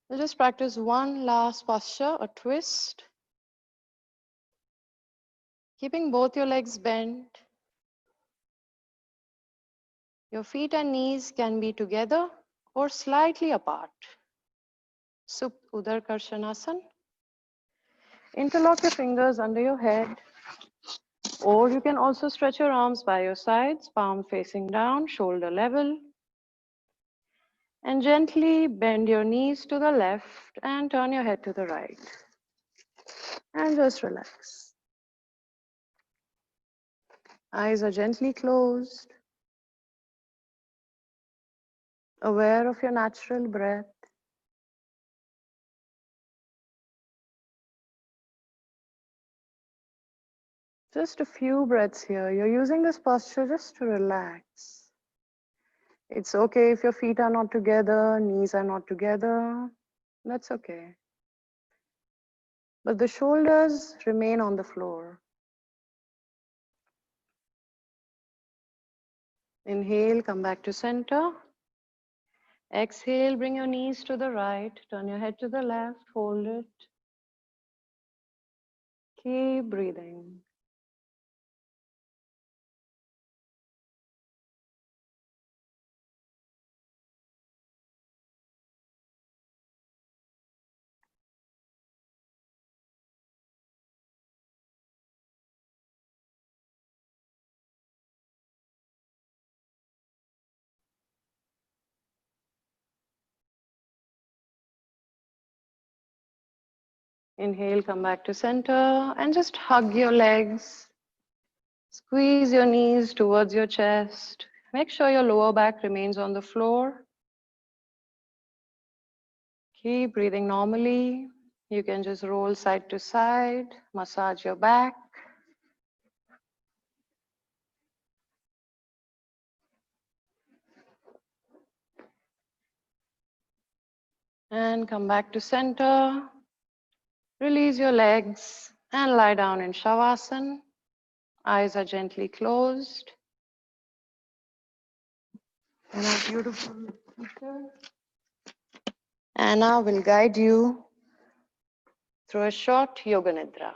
We'll just practice one last posture, a twist. Keeping both your legs bent. Your feet and knees can be together or slightly apart. Supta Udar Karshanasana. Interlock your fingers under your head, or you can also stretch your arms by your sides, palm facing down, shoulder level. And gently bend your knees to the left and turn your head to the right. And just relax. Eyes are gently closed. Aware of your natural breath. Just a few breaths here. You're using this posture just to relax. It's okay if your feet are not together, knees are not together. That's okay. But the shoulders remain on the floor. Inhale, come back to center. Exhale, bring your knees to the right, turn your head to the left, hold it. Keep breathing. Inhale, come back to center and just hug your legs. Squeeze your knees towards your chest. Make sure your lower back remains on the floor. Keep breathing normally. You can just roll side to side, massage your back. And come back to center. Release your legs and lie down in Shavasana. Eyes are gently closed. And our beautiful teacher, Anna, will guide you through a short Yoga Nidra.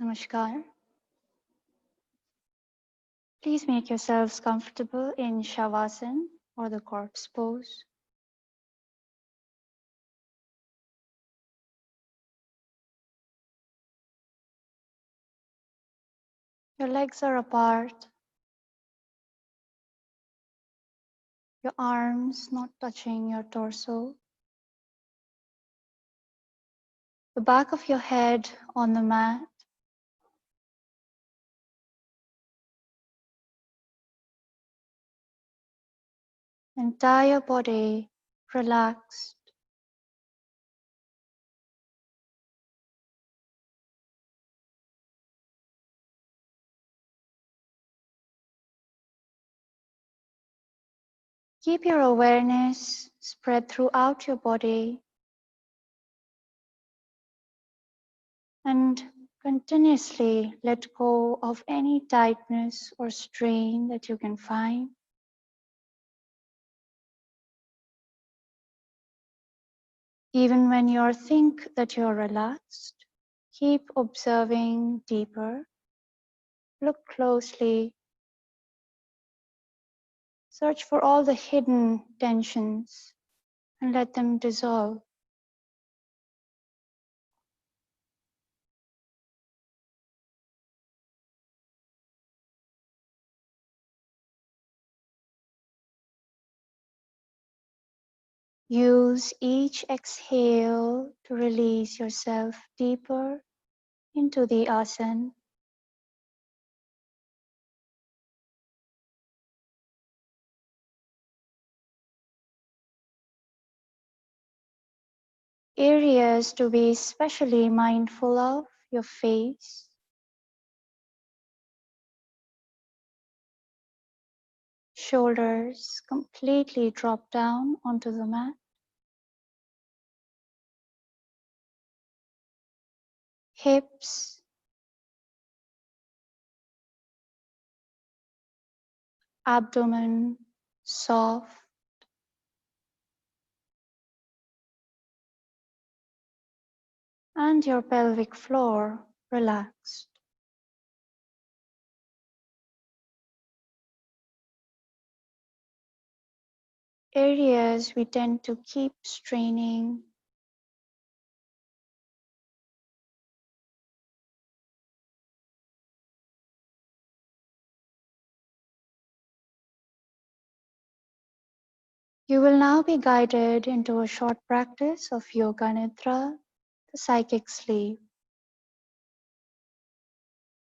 Namaskar. Please make yourselves comfortable in Shavasana or the corpse pose. Your legs are apart. Your arms not touching your torso. The back of your head on the mat. Entire body relaxed. Keep your awareness spread throughout your body and continuously let go of any tightness or strain that you can find. Even when you think that you're relaxed, keep observing deeper. Look closely. Search for all the hidden tensions and let them dissolve. Use each exhale to release yourself deeper into the asana. Areas to be especially mindful of: your face, shoulders completely drop down onto the mat, hips, abdomen soft, and your pelvic floor relaxed. Areas we tend to keep straining. You will now be guided into a short practice of Yoga Nidra, the psychic sleep,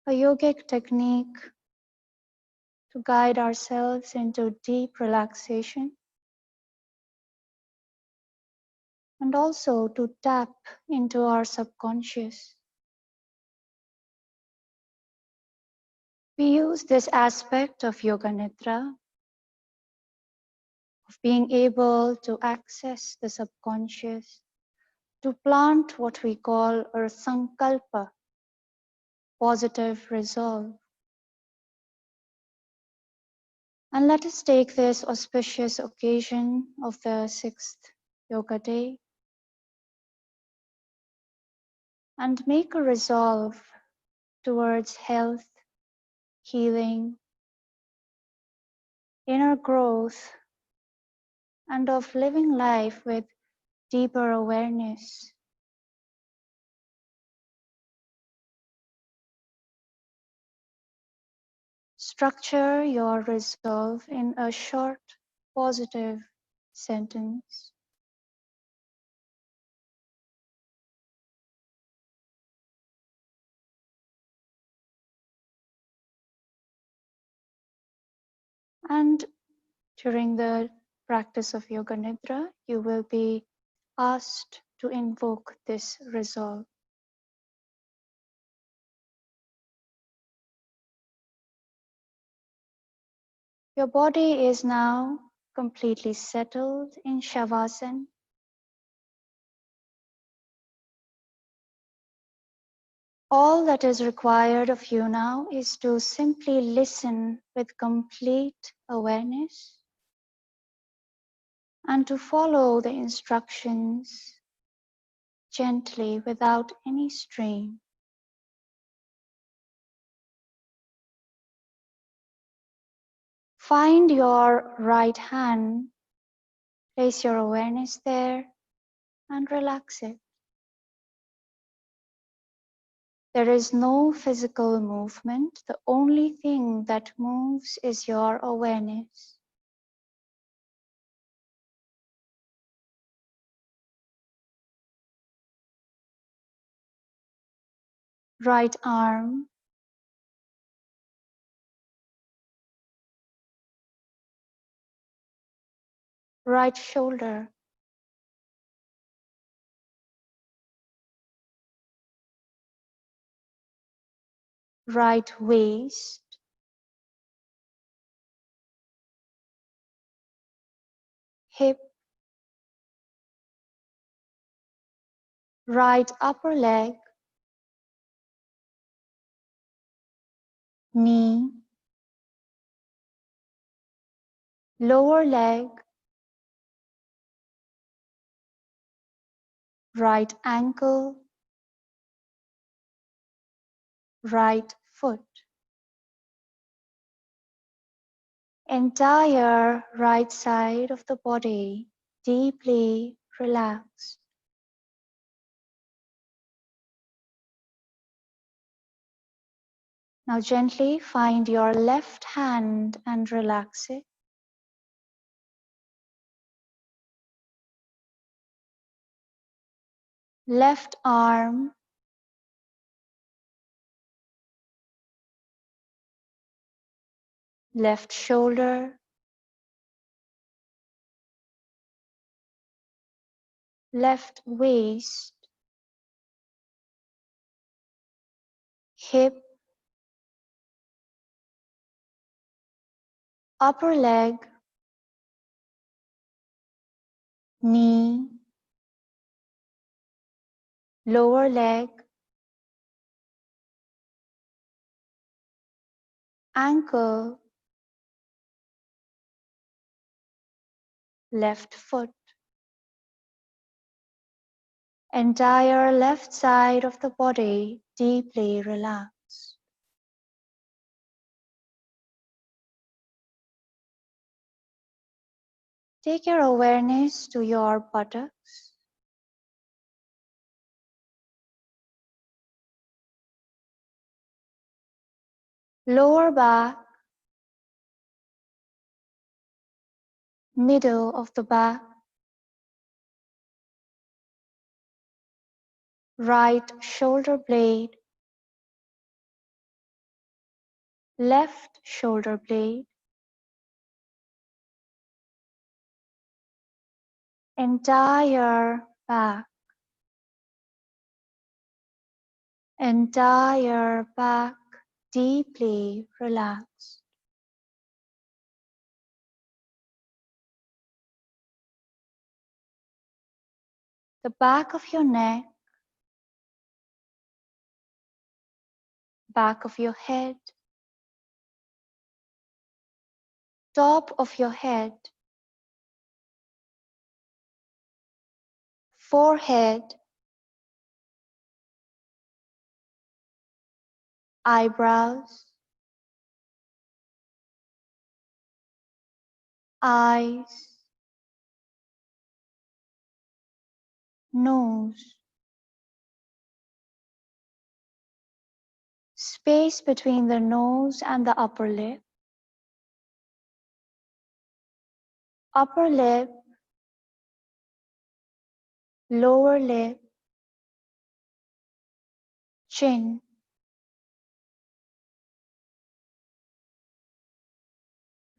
a yogic technique to guide ourselves into deep relaxation and also to tap into our subconscious. We use this aspect of Yoga Nidra, of being able to access the subconscious, to plant what we call a sankalpa, positive resolve. And let us take this auspicious occasion of the 6th Yoga Day and make a resolve towards health, healing, inner growth, and of living life with deeper awareness. Structure your resolve in a short, positive sentence. And during the practice of Yoga Nidra, you will be asked to invoke this resolve. Your body is now completely settled in Shavasana. All that is required of you now is to simply listen with complete awareness and to follow the instructions gently without any strain. Find your right hand, place your awareness there and relax it. There is no physical movement. The only thing that moves is your awareness. Right arm, right shoulder, right waist, hip, right upper leg, knee, lower leg, right ankle, right foot. Entire right side of the body deeply relaxed. Now gently find your left hand and relax it. Left arm, left shoulder, left waist, hip, upper leg, knee, lower leg, ankle, left foot. Entire left side of the body deeply relaxed. Take your awareness to your buttocks, lower back, middle of the back, right shoulder blade, left shoulder blade, entire back, entire back deeply relaxed. The back of your neck, back of your head, top of your head, forehead, eyebrows, eyes, nose, space between the nose and the upper lip, lower lip, chin,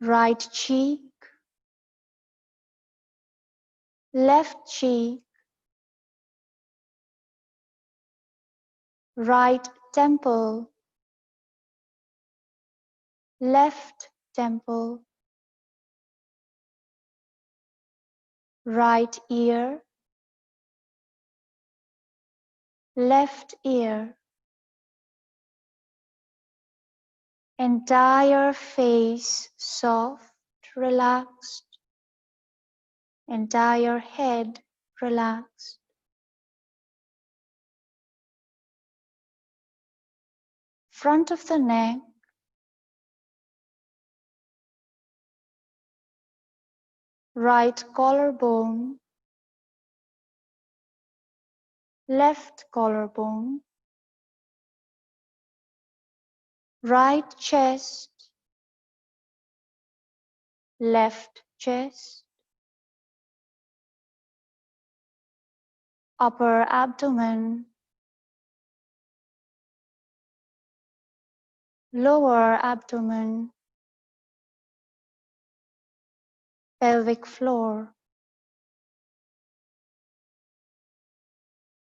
right cheek, left cheek, right temple, left temple, right ear, left ear, entire face soft, relaxed, entire head relaxed. Front of the neck, right collarbone, left collarbone, right chest, left chest, upper abdomen, lower abdomen, pelvic floor,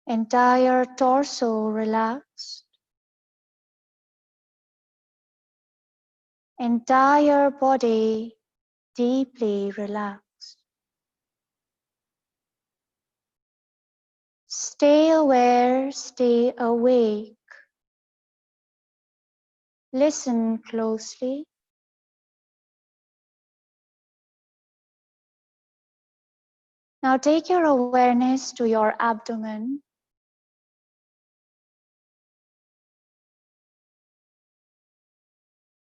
entire torso relaxed, entire body deeply relaxed. Stay aware, stay awake. Listen closely. Now take your awareness to your abdomen.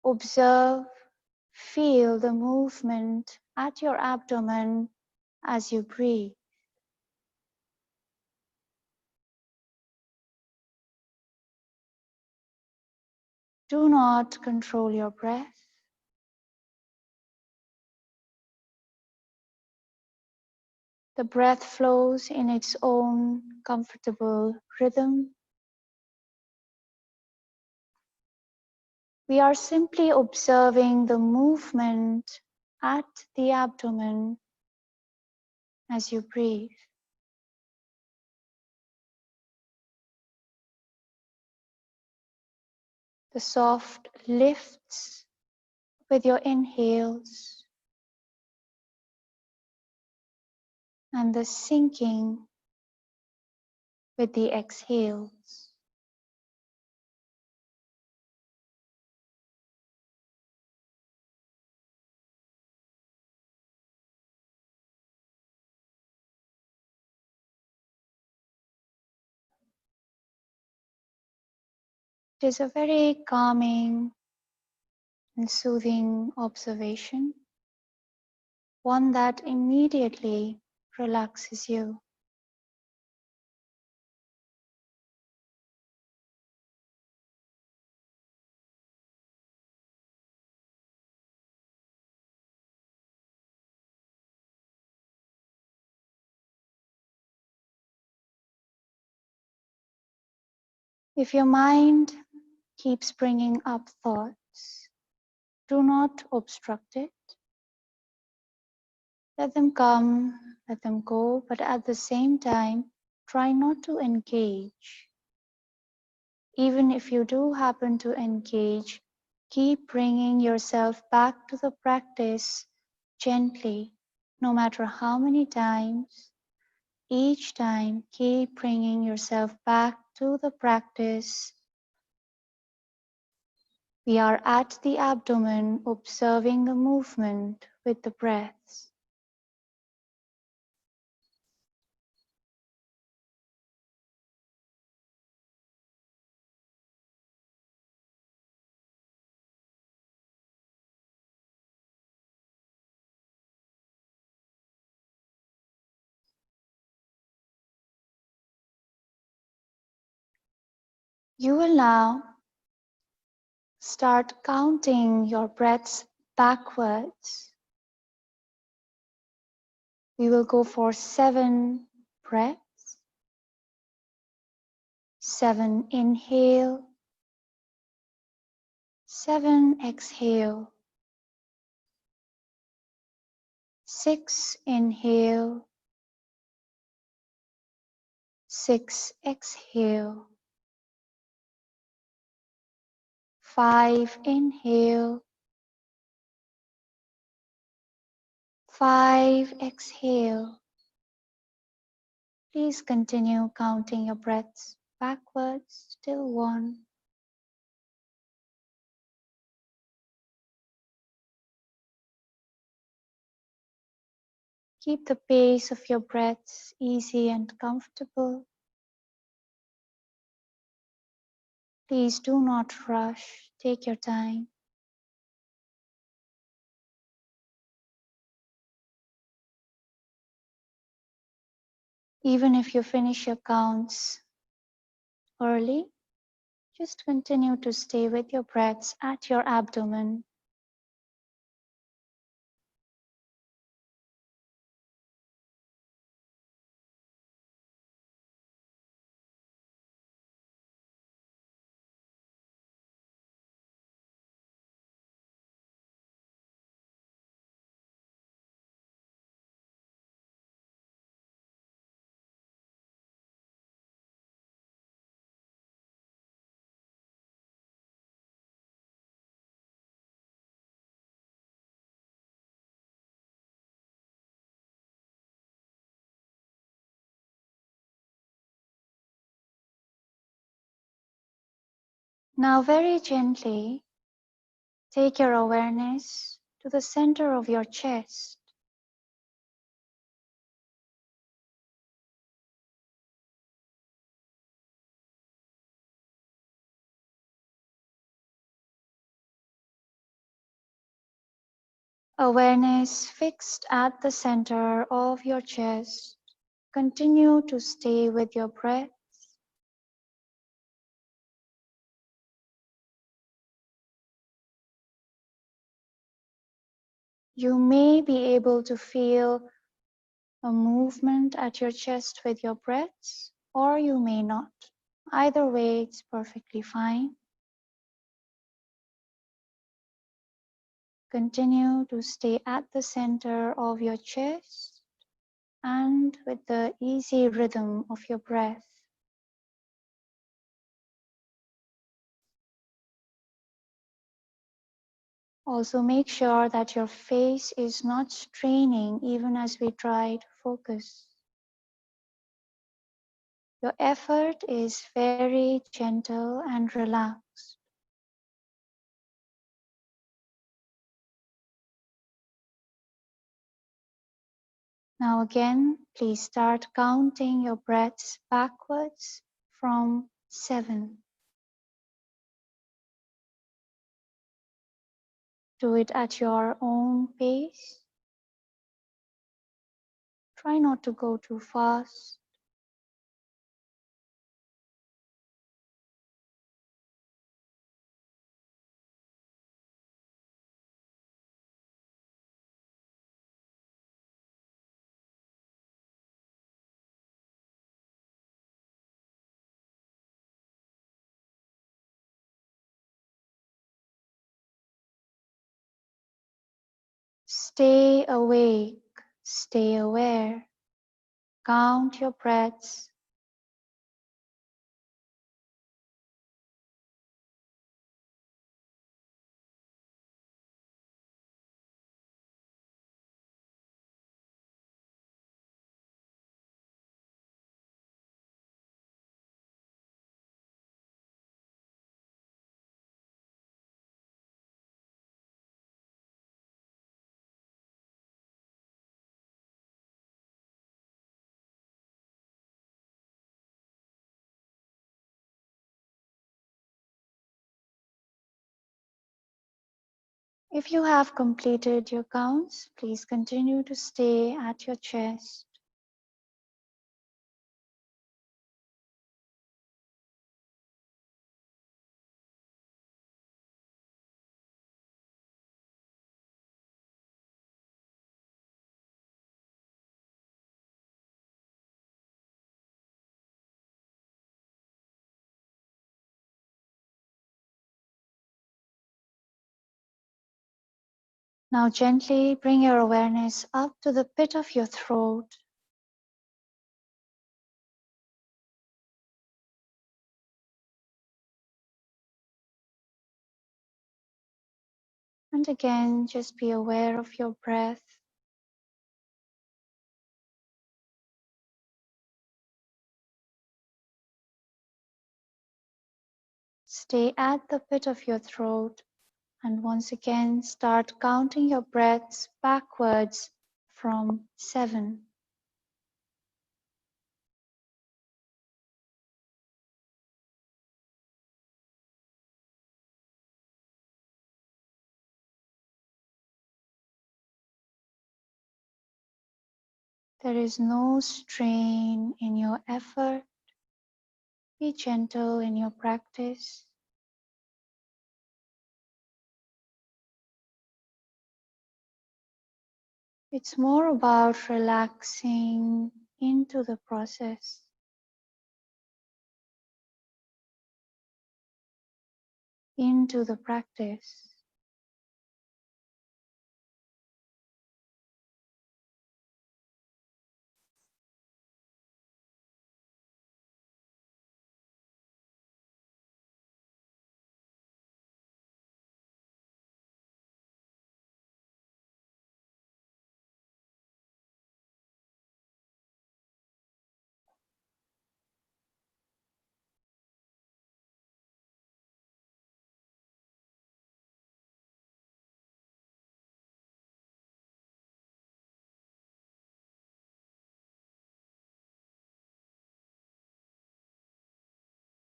Observe, feel the movement at your abdomen as you breathe. Do not control your breath. The breath flows in its own comfortable rhythm. We are simply observing the movement at the abdomen as you breathe. The soft lifts with your inhales and the sinking with the exhales. It is a very calming and soothing observation, one that immediately relaxes you. If your mind keeps bringing up thoughts, do not obstruct it. Let them come, let them go, but at the same time, try not to engage. Even if you do happen to engage, keep bringing yourself back to the practice gently, no matter how many times. Each time, keep bringing yourself back to the practice. We are at the abdomen, observing the movement with the breaths. You will now start counting your breaths backwards. We will go for 7 breaths. 7 inhale, 7 exhale, 6 inhale, 6 exhale, 5 inhale, 5 exhale. Please continue counting your breaths backwards till 1. Keep the pace of your breaths easy and comfortable. Please do not rush. Take your time. Even if you finish your counts early, just continue to stay with your breaths at your abdomen. Now very gently, take your awareness to the center of your chest. Awareness fixed at the center of your chest. Continue to stay with your breath. You may be able to feel a movement at your chest with your breaths, or you may not. Either way, it's perfectly fine. Continue to stay at the center of your chest and with the easy rhythm of your breath. Also make sure that your face is not straining even as we try to focus. Your effort is very gentle and relaxed. Now again, please start counting your breaths backwards from 7. Do it at your own pace. Try not to go too fast. Stay awake, stay aware. Count your breaths. If you have completed your counts, please continue to stay at your chest. Now gently bring your awareness up to the pit of your throat. And again, just be aware of your breath. Stay at the pit of your throat and once again start counting your breaths backwards from 7. There is no strain in your effort. Be gentle in your practice. It's more about relaxing into the process. Into the practice.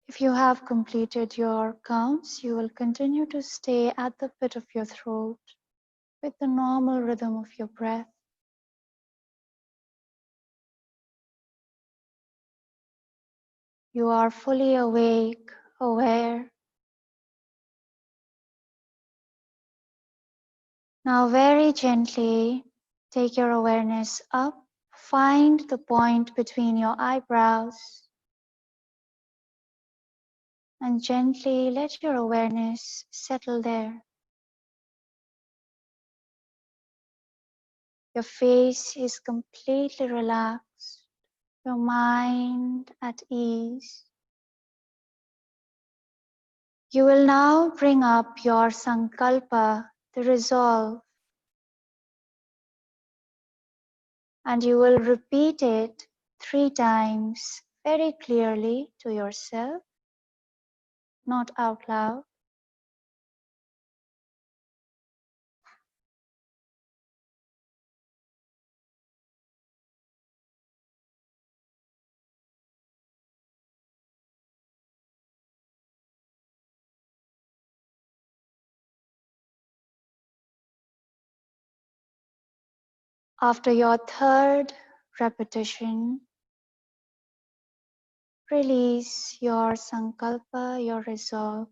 If you have completed your counts, you will continue to stay at the pit of your throat with the normal rhythm of your breath. You are fully awake, aware. Now very gently take your awareness up. Find the point between your eyebrows and gently let your awareness settle there. Your face is completely relaxed, your mind at ease. You will now bring up your sankalpa, the resolve, and you will repeat it 3 times very clearly to yourself, not out loud. After your 3rd repetition, release your sankalpa, your resolve,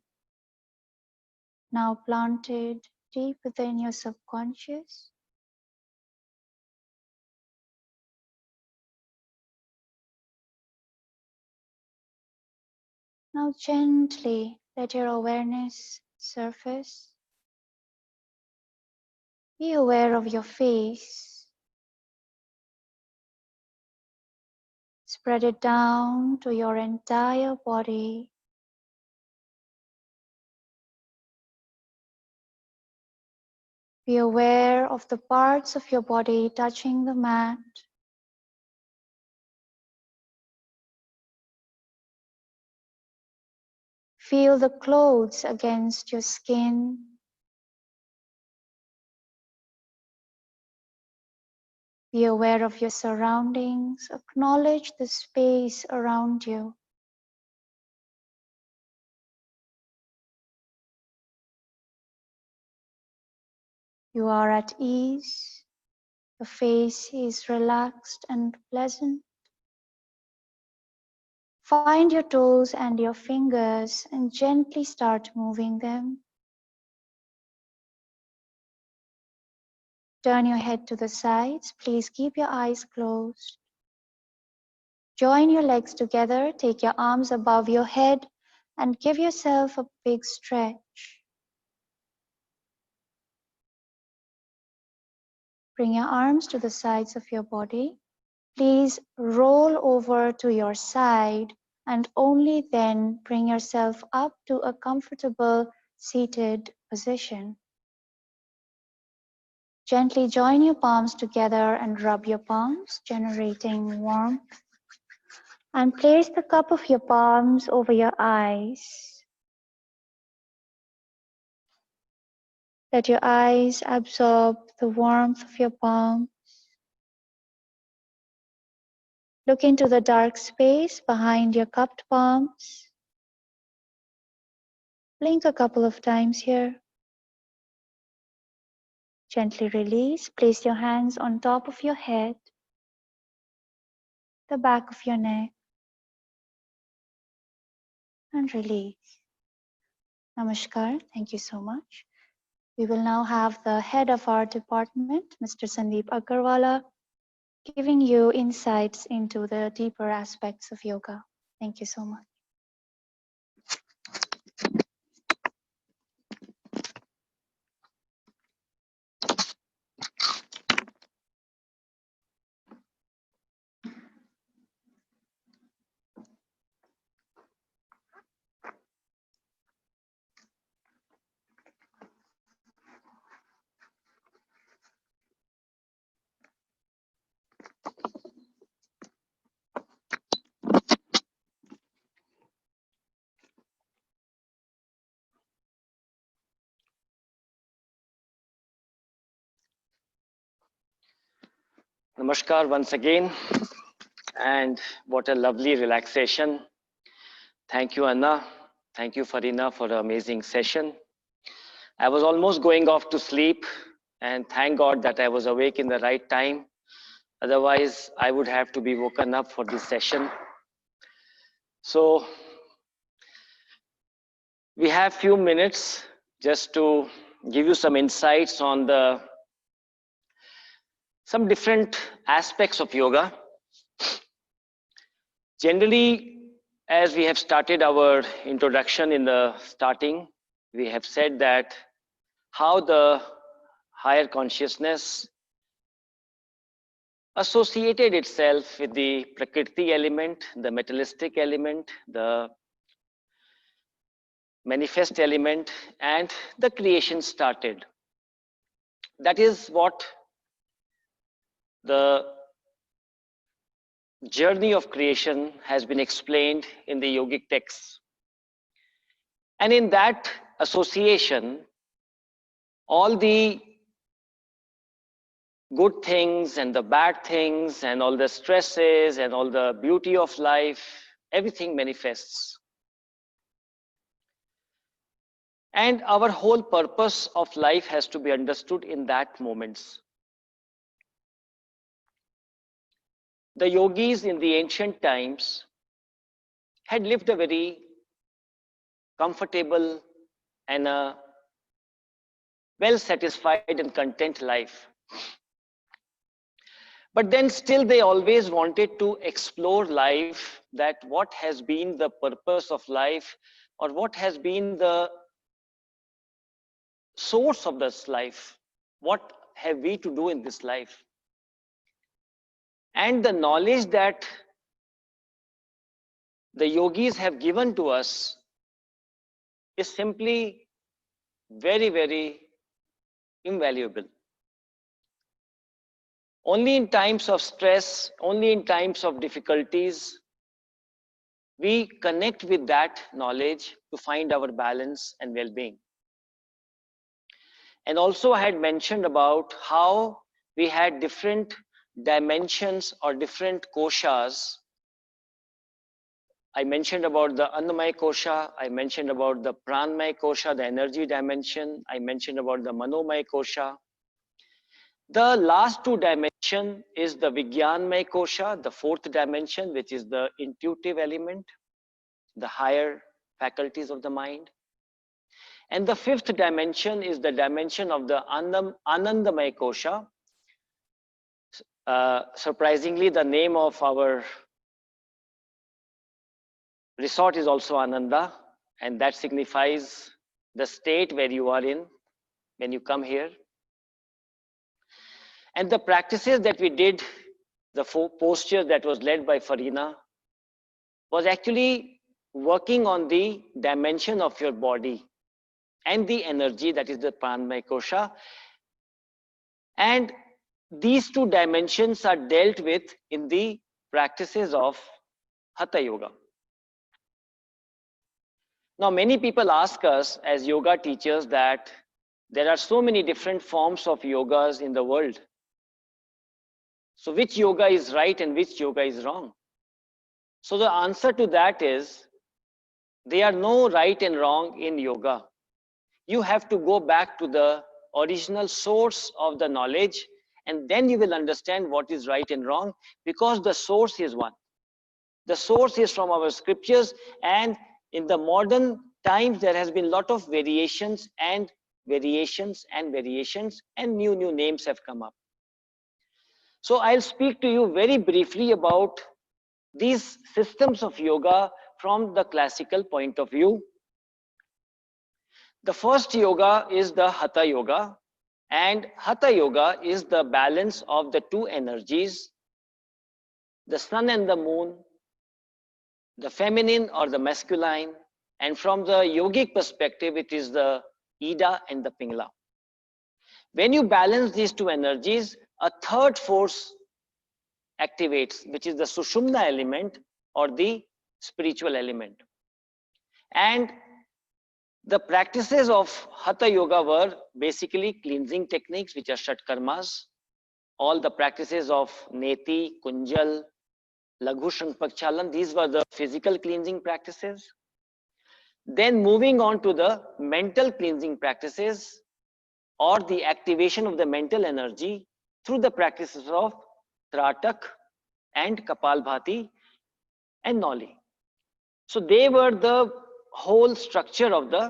now planted deep within your subconscious. Now gently let your awareness surface. Be aware of your face. Spread it down to your entire body. Be aware of the parts of your body touching the mat. Feel the clothes against your skin. Be aware of your surroundings. Acknowledge the space around you. You are at ease. The face is relaxed and pleasant. Find your toes and your fingers and gently start moving them. Turn your head to the sides. Please keep your eyes closed. Join your legs together. Take your arms above your head and give yourself a big stretch. Bring your arms to the sides of your body. Please roll over to your side and only then bring yourself up to a comfortable seated position. Gently join your palms together and rub your palms, generating warmth. And place the cup of your palms over your eyes. Let your eyes absorb the warmth of your palm. Look into the dark space behind your cupped palms. Blink a couple of times here. Gently release. Place your hands on top of your head, the back of your neck, and release. Namaskar. Thank you so much. We will now have the head of our department, Mr. Sandeep Agarwala, giving you insights into the deeper aspects of yoga. Thank you so much. Namaskar once again, and what a lovely relaxation. Thank you, Anna. Thank you, Farina, for an amazing session. I was almost going off to sleep, And thank God that I was awake in the right time. Otherwise, I would have to be woken up for this session. So we have few minutes just to give you some insights on some different aspects of yoga. Generally, as we have started our introduction in the starting, we have said that how the higher consciousness associated itself with the Prakriti element, the materialistic element, the manifest element, and the creation started. That is what the journey of creation has been explained in the yogic texts. And in that association, all the good things and the bad things and all the stresses and all the beauty of life, everything manifests. And our whole purpose of life has to be understood in that moments. The yogis in the ancient times had lived a very comfortable and a well-satisfied and content life. But then still they always wanted to explore life, that what has been the purpose of life, or what has been the source of this life. What have we to do in this life? And the knowledge that the yogis have given to us is simply very, very invaluable. Only in times of stress, only in times of difficulties, we connect with that knowledge to find our balance and well-being. And also I had mentioned about how we had different dimensions or different koshas. I mentioned about the Annamaya kosha, I mentioned about the Pranmaya kosha, the energy dimension, I mentioned about the Manomaya kosha. The last two dimension is the Vijnanmaya kosha, the fourth dimension, which is the intuitive element, the higher faculties of the mind. And the fifth dimension is the dimension of the Anandamaya kosha. Surprisingly, the name of our resort is also Ananda, and that signifies the state where you are in when you come here. And the practices that we did, the posture that was led by Farina, was actually working on the dimension of your body and the energy, that is the Pranmaya kosha. And these two dimensions are dealt with in the practices of Hatha Yoga. Now, many people ask us as yoga teachers that there are so many different forms of yogas in the world. So which yoga is right and which yoga is wrong? So the answer to that is, there are no right and wrong in yoga. You have to go back to the original source of the knowledge, and then you will understand what is right and wrong, because the source is one. The source is from our scriptures, and in the modern times there has been a lot of variations and variations and variations, and new names have come up. So I'll speak to you very briefly about these systems of yoga from the classical point of view. The first yoga is the Hatha Yoga, and Hatha Yoga is the balance of the two energies, the sun and the moon, the feminine or the masculine, and from the yogic perspective, it is the Ida and the Pingala. When you balance these two energies, a third force activates, which is the Sushumna element or the spiritual element. And the practices of Hatha Yoga were basically cleansing techniques, which are Shat Karmas, all the practices of Neti, Kunjal, Laghu Shankpachalan, these were the physical cleansing practices. Then moving on to the mental cleansing practices or the activation of the mental energy through the practices of Tratak and Kapalbhati and Noli. So they were the whole structure of the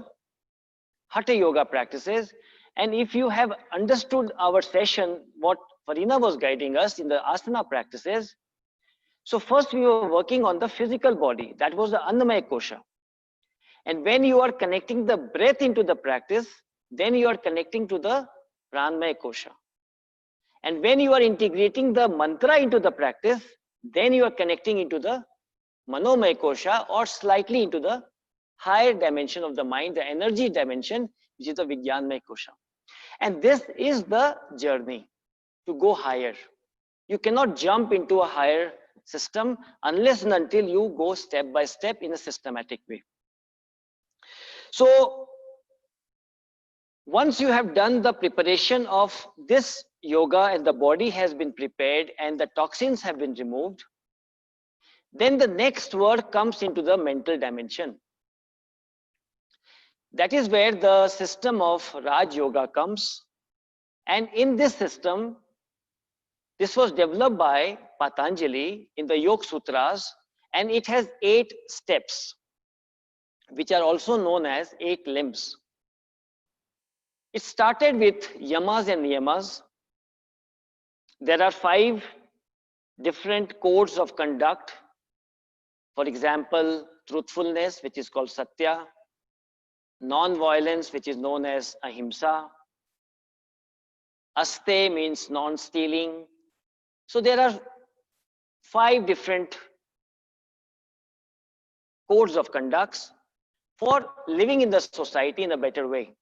Hatha Yoga practices. And if you have understood our session, what Farina was guiding us in the asana practices, so first we were working on the physical body. That was the Annamaya Kosha. And when you are connecting the breath into the practice, then you are connecting to the Pranmaya Kosha. And when you are integrating the mantra into the practice, then you are connecting into the Manomaya Kosha, or slightly into the higher dimension of the mind, the energy dimension, which is the Vijnanmaya Kosha. And this is the journey to go higher. You cannot jump into a higher system unless and until you go step by step in a systematic way. So once you have done the preparation of this yoga and the body has been prepared and the toxins have been removed, then the next word comes into the mental dimension. That is where the system of Raj Yoga comes. And in this system, this was developed by Patanjali in the Yoga Sutras, and it has 8 steps, which are also known as 8 limbs. It started with yamas and niyamas. There are 5 different codes of conduct. For example, truthfulness, which is called Satya, non-violence, which is known as Ahimsa, Aste means non-stealing. So there are 5 different codes of conducts for living in the society in a better way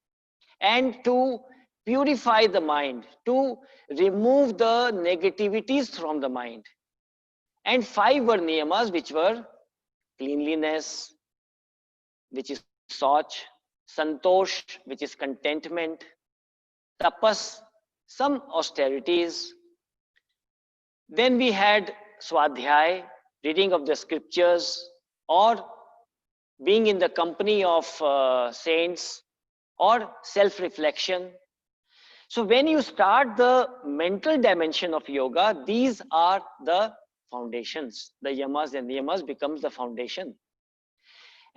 and to purify the mind, to remove the negativities from the mind. And 5 were niyamas, which were cleanliness, which is Soch, Santosh, which is contentment, Tapas, some austerities. Then we had Swadhyay, reading of the scriptures, or being in the company of saints, or self-reflection. So when you start the mental dimension of yoga, these are the foundations. The yamas and niyamas becomes the foundation.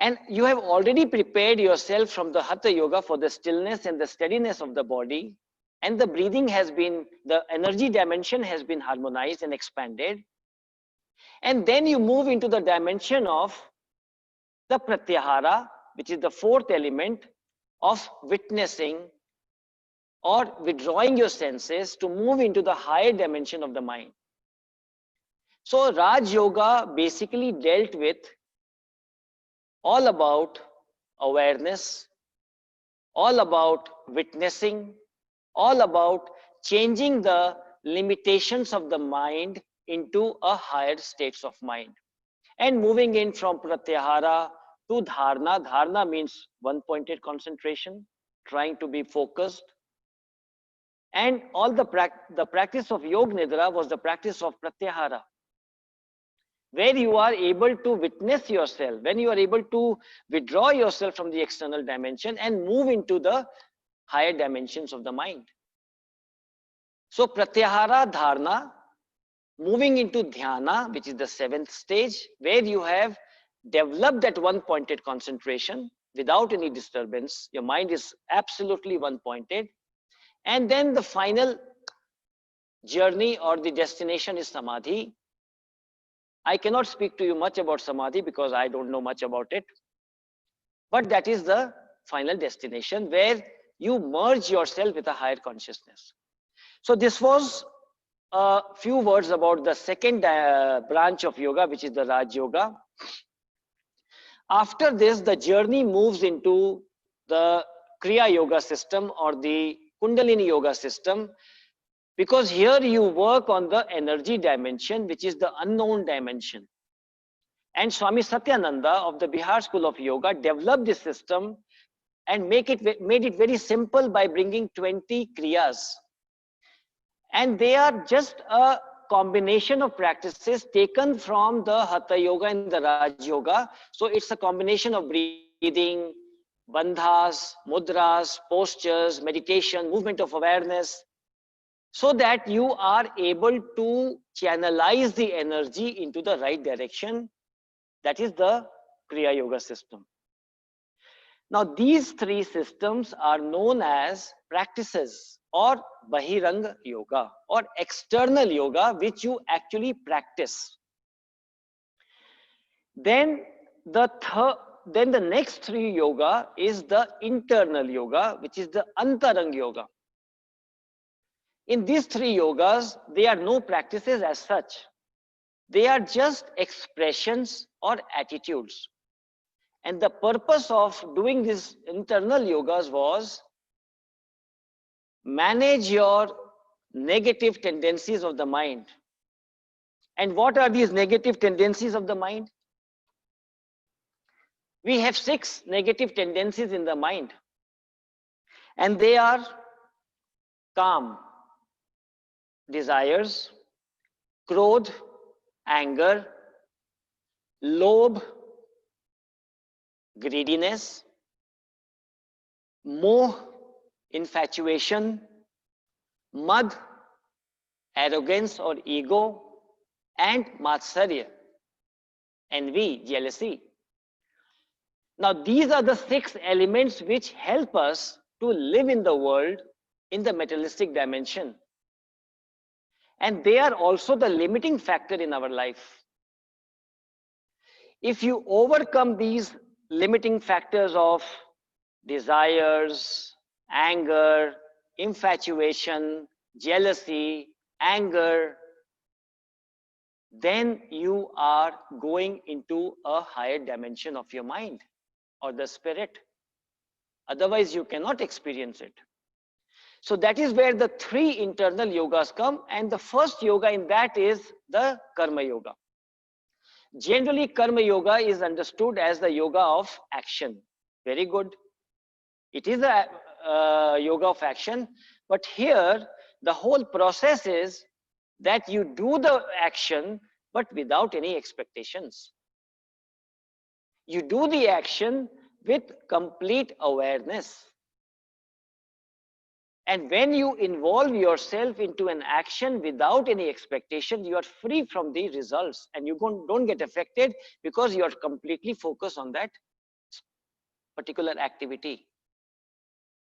And you have already prepared yourself from the Hatha Yoga for the stillness and the steadiness of the body. And the breathing has been, the energy dimension has been harmonized and expanded. And then you move into the dimension of the Pratyahara, which is the 4th element of witnessing or withdrawing your senses to move into the higher dimension of the mind. So Raj Yoga basically dealt with all about awareness, all about witnessing, all about changing the limitations of the mind into a higher states of mind. And moving in from Pratyahara to Dharna. Dharna means one-pointed concentration, trying to be focused. And all the practice of Yoga Nidra was the practice of Pratyahara, where you are able to witness yourself, when you are able to withdraw yourself from the external dimension and move into the higher dimensions of the mind. So Pratyahara, Dharna, moving into Dhyana, which is the 7th stage, where you have developed that one-pointed concentration without any disturbance. Your mind is absolutely one-pointed. And then the final journey or the destination is Samadhi. I cannot speak to you much about Samadhi because I don't know much about it. But that is the final destination where you merge yourself with a higher consciousness. So this was a few words about the second branch of yoga, which is the Raj Yoga. After this, the journey moves into the Kriya Yoga system or the Kundalini Yoga system, because here you work on the energy dimension, which is the unknown dimension. And Swami Satyananda of the Bihar School of Yoga developed this system and made it very simple by bringing 20 Kriyas. And they are just a combination of practices taken from the Hatha Yoga and the Raj Yoga. So it's a combination of breathing, bandhas, mudras, postures, meditation, movement of awareness, so that you are able to channelize the energy into the right direction. That is the Kriya Yoga system. Now, these three systems are known as practices or Bahiranga Yoga or external yoga, which you actually practice. Then the next three yoga is the internal yoga, which is the Antarang Yoga. In these three yogas, there are no practices as such. They are just expressions or attitudes. And the purpose of doing these internal yogas was manage your negative tendencies of the mind. And what are these negative tendencies of the mind? We have 6 negative tendencies in the mind. And they are calm, desires, krodh, anger, lobh, greediness, moh, infatuation, mad, arrogance or ego, and matsarya, envy, jealousy. Now, these are the 6 elements which help us to live in the world in the materialistic dimension. And they are also the limiting factor in our life. If you overcome these limiting factors of desires, anger, infatuation, jealousy, anger, then you are going into a higher dimension of your mind or the spirit. Otherwise, you cannot experience it. So that is where the 3 internal yogas come, and the first yoga in that is the Karma Yoga. Generally, Karma Yoga is understood as the yoga of action. Very good. It is a yoga of action, but here the whole process is that you do the action but without any expectations. You do the action with complete awareness. And when you involve yourself into an action without any expectation, you are free from the results and you don't get affected because you are completely focused on that particular activity.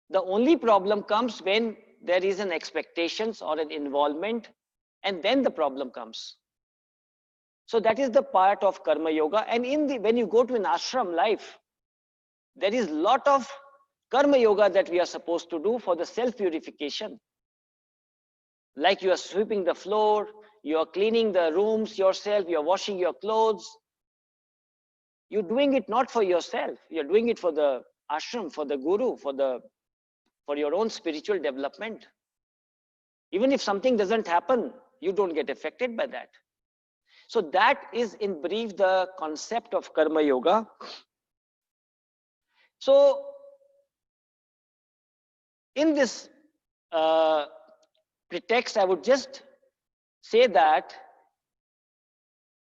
The only problem comes when there is an expectations or an involvement, and then the problem comes. So that is the part of Karma Yoga. And when you go to an ashram life, there is a lot of Karma Yoga that we are supposed to do for the self-purification. Like you are sweeping the floor, you are cleaning the rooms yourself, you are washing your clothes. You're doing it not for yourself. You're doing it for the ashram, for the guru, for your own spiritual development. Even if something doesn't happen, you don't get affected by that. So that is in brief the concept of Karma Yoga. So in this pretext, I would just say that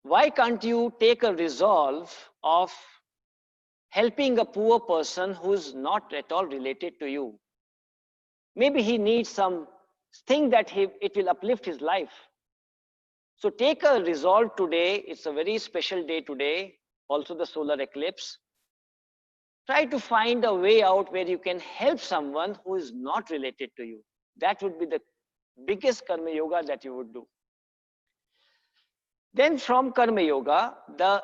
why can't you take a resolve of helping a poor person who's not at all related to you? Maybe he needs some thing that it will uplift his life. So take a resolve today. It's a very special day today, also the solar eclipse. Try to find a way out where you can help someone who is not related to you. That would be the biggest Karma Yoga that you would do. Then from Karma Yoga, the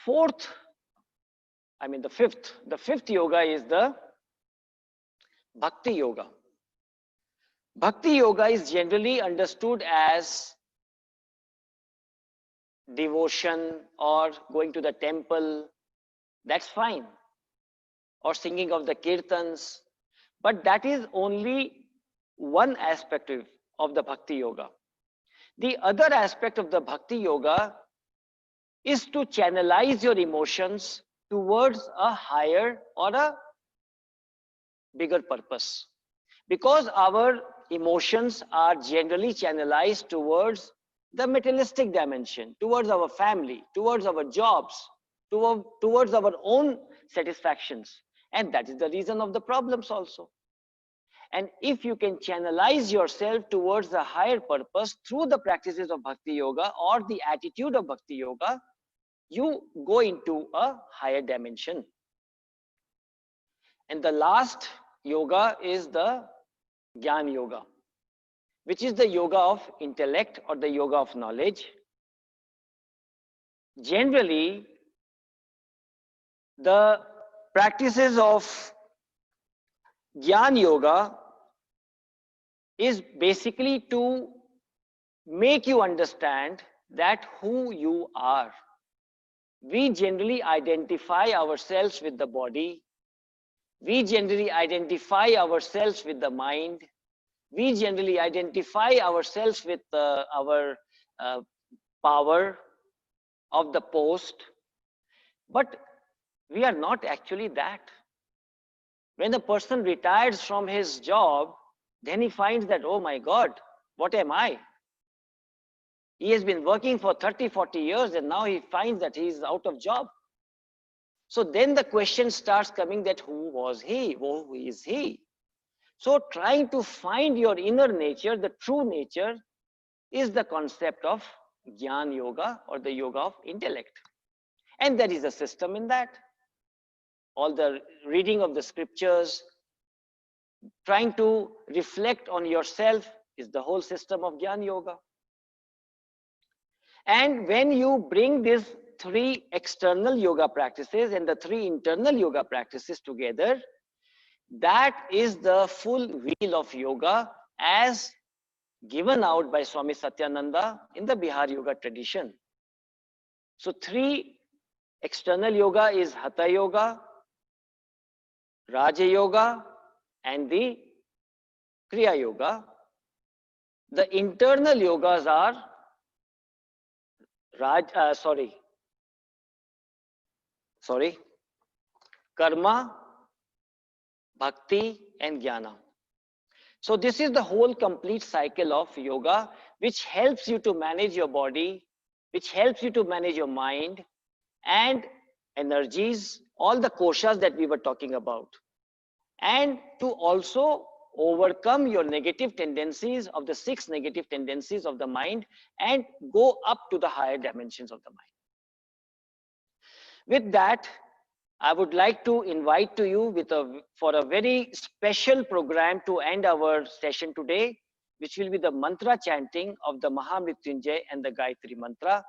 fifth yoga is the Bhakti Yoga. Bhakti Yoga is generally understood as devotion or going to the temple. That's fine. Or singing of the kirtans. But that is only one aspect of the Bhakti Yoga. The other aspect of the Bhakti Yoga is to channelize your emotions towards a higher or a bigger purpose. Because our emotions are generally channelized towards the materialistic dimension, towards our family, towards our jobs, towards our own satisfactions. And that is the reason of the problems also. And if you can channelize yourself towards a higher purpose through the practices of Bhakti Yoga or the attitude of Bhakti Yoga, you go into a higher dimension. And the last yoga is the Gyan Yoga, which is the yoga of intellect or the yoga of knowledge. Generally, the practices of Gyan Yoga is basically to make you understand that who you are. We generally identify ourselves with the body. We generally identify ourselves with the mind. We generally identify ourselves with our power of the post. But we are not actually that. When a person retires from his job, then he finds that, oh my God, what am I? He has been working for 30, 40 years and now he finds that he is out of job. So then the question starts coming that who was he? Who is he? So trying to find your inner nature, the true nature, is the concept of Gyan Yoga or the yoga of intellect. And there is a system in that. All the reading of the scriptures, trying to reflect on yourself is the whole system of Gyan Yoga. And when you bring these 3 external yoga practices and the 3 internal yoga practices together, that is the full wheel of yoga as given out by Swami Satyananda in the Bihar Yoga tradition. So 3 external yoga is Hatha Yoga, Raja Yoga, and the Kriya Yoga. The internal yogas are Karma, Bhakti, and Jnana. So this is the whole complete cycle of yoga, which helps you to manage your body, which helps you to manage your mind and energies, all the koshas that we were talking about, and to also overcome your negative tendencies of the 6 negative tendencies of the mind and go up to the higher dimensions of the mind. With that, I would like to invite to you for a very special program to end our session today, which will be the mantra chanting of the Mahamrityunjay and the Gayatri Mantra.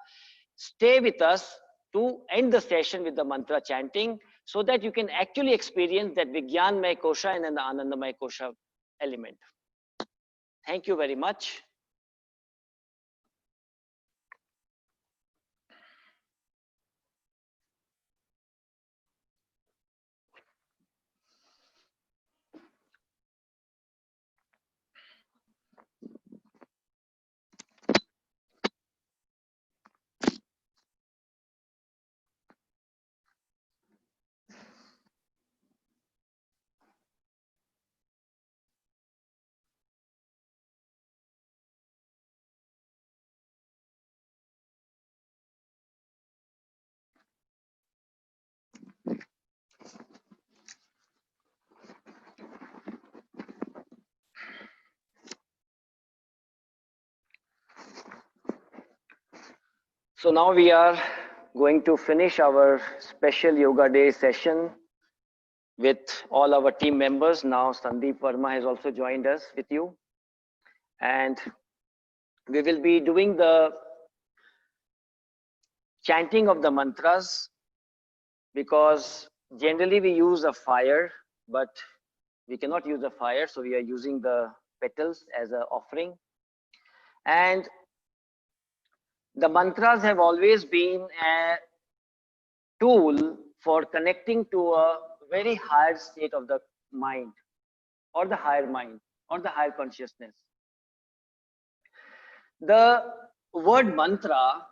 Stay with us to end the session with the mantra chanting so that you can actually experience that Vijnanmay Kosha and then the Anandamay Kosha element. Thank you very much. So now we are going to finish our special yoga day session with all our team members. Now Sandeep Verma has also joined us with you. And we will be doing the chanting of the mantras because generally we use a fire, but we cannot use a fire. So we are using the petals as an offering. And the mantras have always been a tool for connecting to a very higher state of the mind or the higher mind or the higher consciousness. The word mantra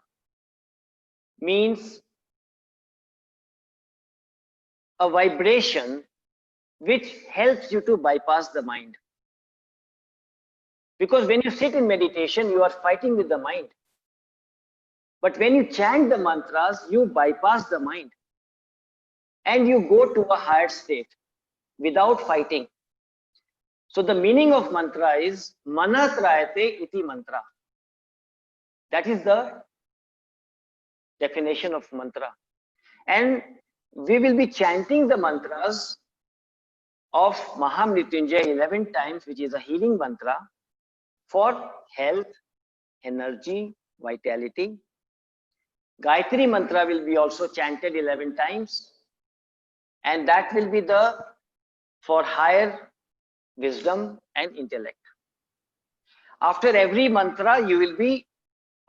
means a vibration which helps you to bypass the mind. Because when you sit in meditation, you are fighting with the mind. But when you chant the mantras, you bypass the mind and you go to a higher state. without fighting. So the meaning of mantra is mana trayate iti mantra. That is the definition of mantra. And we will be chanting the mantras of Mahamrityunjay 11 times, which is a healing mantra for health, energy, vitality. Gayatri Mantra will be also chanted 11 times, and that will be the for higher wisdom and intellect. After every mantra, you will be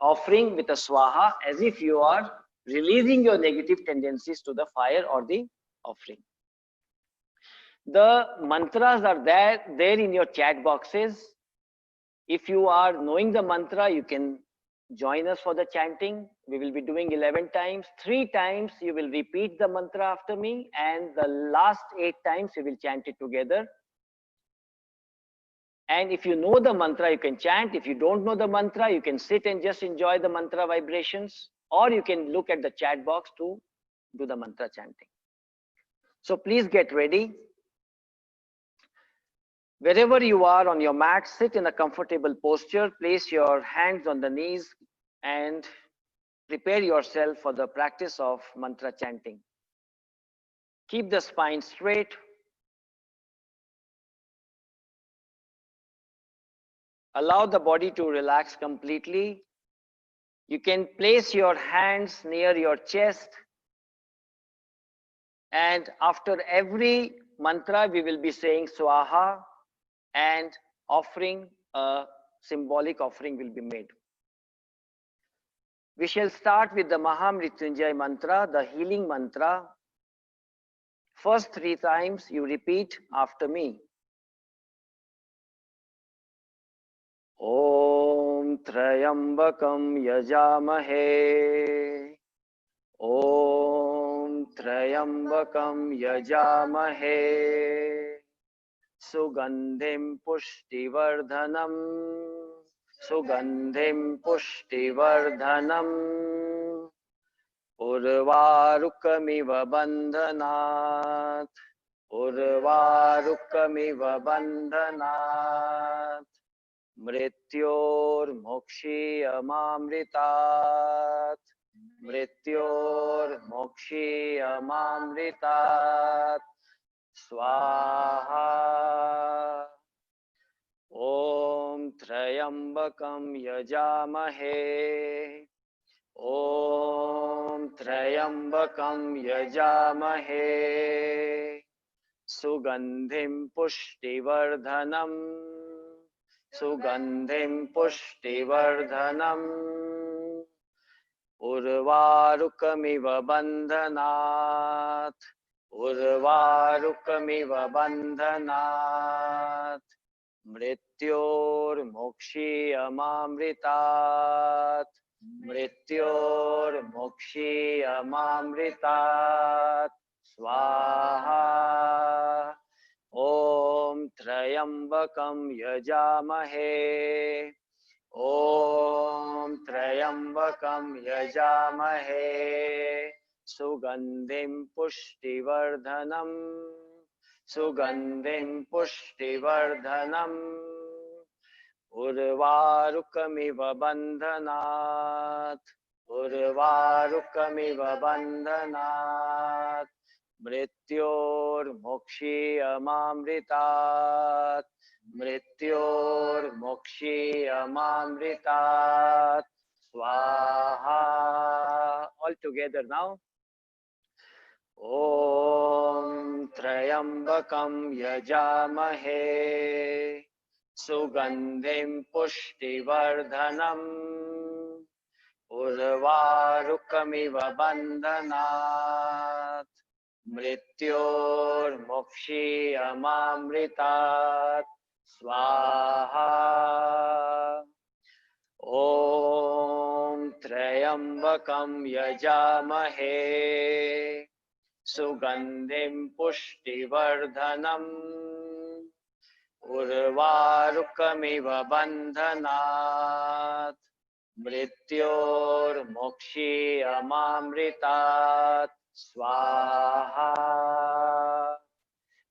offering with a swaha as if you are releasing your negative tendencies to the fire or the offering. The mantras are there in your chat boxes. If you are knowing the mantra, you can join us for the chanting. We will be doing 11 times. 3 times you will repeat the mantra after me, and the last 8 times you will chant it together. And if you know the mantra, you can chant. If you don't know the mantra, you can sit and just enjoy the mantra vibrations, or you can look at the chat box to do the mantra chanting. So please get ready. Wherever you are on your mat, sit in a comfortable posture, place your hands on the knees and prepare yourself for the practice of mantra chanting. Keep the spine straight. Allow the body to relax completely. You can place your hands near your chest, and after every mantra we will be saying swaha, and offering, a symbolic offering will be made. We shall start with the Mahamrityunjay mantra, the healing mantra. First 3 times you repeat after me. Om Trayambakam Yajamahe. Om Trayambakam Yajamahe. Sugandhim Pushtivardhanam. Sugandhim Pushtivardhanam. Urvarukamiva bandhanat. Urvarukamiva bandhanat. Mrityor mokshiyamamritat. Mrityor mokshiyamamritat. Swaha. Om Trayambakam Yajamahe. Om Trayambakam Yajamahe. Sugandhim Pushtivardhanam. Sugandhim Pushtivardhanam. Urvarukamiva bandhanat. Urvarukamiva bandhanat. Mrityor mokshiyamamritat. Mrityor mokshiyamamritat. Swaha. Om Trayambakam Yajamahe. Om Trayambakam Yajamahe. Sugandhim Pushtivardhanam. Sugandhim Pushtivardhanam. Urvarukamiva bandhanat. Urvarukamiva bandhanat. Mrityor mokshiyamamritat. Mrityor mokshiyamamritat. Swaha. All together now. Om Trayambakam Yajamahe. Sugandhim Pushtivardhanam. Urvarukamiva bandhanat. Mrityor mokshiyamamritat. Swaha. Om Trayambakam Yajamahe. Sugandhim Pushtivardhanam. Urvarukamiva bandhanat. Mrityor mokshiyamamritat. Swaha.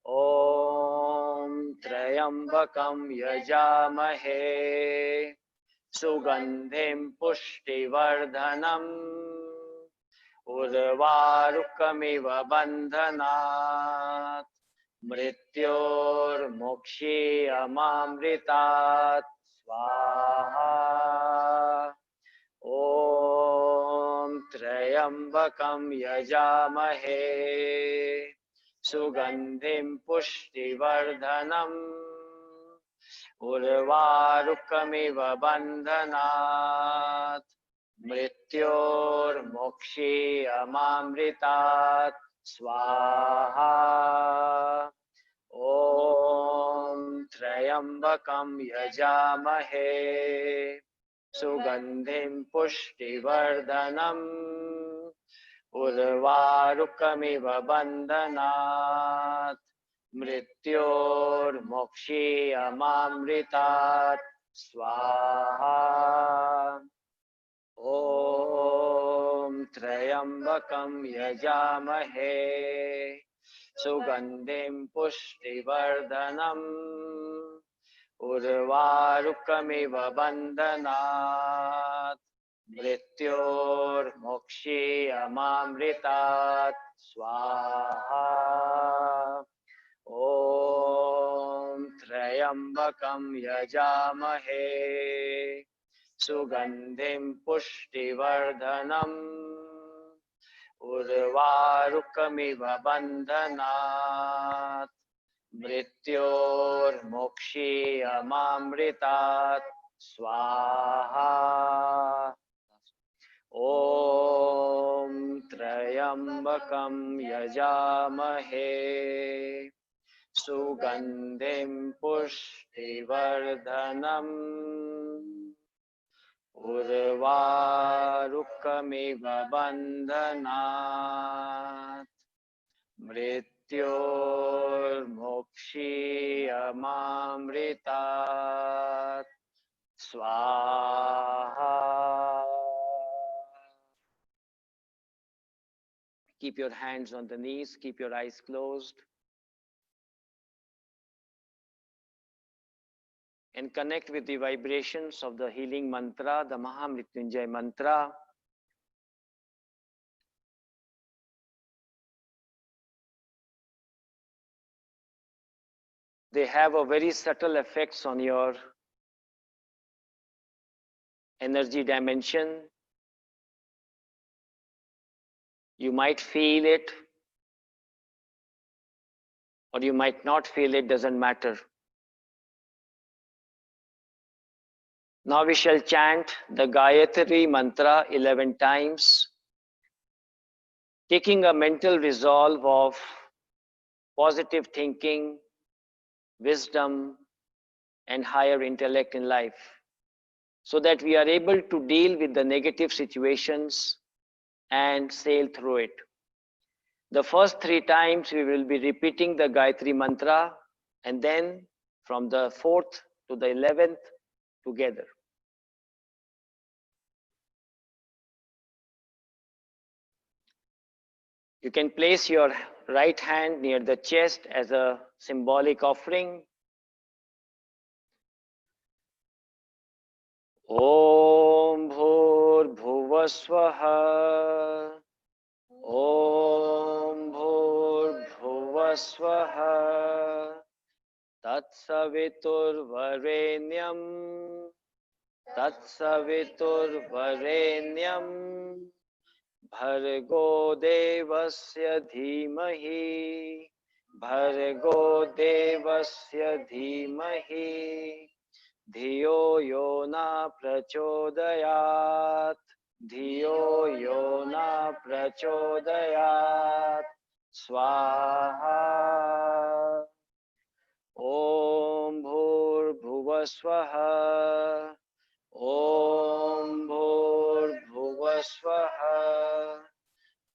Om Trayambakam yajamahe Sugandhim pushtivardhanam Urvarukamiva bandhanat Mrityor mokshi amamritat Svaha Om Trayambakam yajamahe Sugandhim pushtivardhanam Urvarukamiva bandhanat Mrityor mokshi amamritat Svaha Om Trayambakam yajamahe Sugandhim pushtivardhanam Urvarukamiva bandhanat Mrityor mokshi amamritat Svaha Om Trayambakam yajamahe Sugandhim pushtivardhanam Urvarukamiva bandhanat Mrityor mokshi amamritat Svaha Om Trayambakam yajamahe Sugandhim pushtivardhanam Urvarukamiva bandhanat Mrityor mokshi amamritat Svaha Om Trayambakam yajamahe Sugandhim pushtivardhanam Urvarukamiva bandhanat Mrityor mokshi amamritat Svaha. Keep your hands on the knees, keep your eyes closed. And connect with the vibrations of the healing mantra, the Mahamrityunjay mantra. They have a very subtle effects on your energy dimension. You might feel it, or you might not feel it, doesn't matter. Now we shall chant the Gayatri Mantra 11 times, taking a mental resolve of positive thinking, wisdom, and higher intellect in life, so that we are able to deal with the negative situations and sail through it. The first 3 times we will be repeating the Gayatri Mantra, and then from the 4th to the 11th together. You can place your right hand near the chest as a symbolic offering. Om Bhur Bhuvasvaha. Om Bhur Bhuvasvaha. Tatsavitur Varenyam. Tatsavitur Varenyam. Bhargo Devasya Dhimahi. Bhargo Devasya Dhimahi. Dhiyo Yona Prachodayat. Dhiyo Yona Prachodayat. Swaha. Om Bhur Bhuvasvaha. Om Bhur Bhuvasvaha.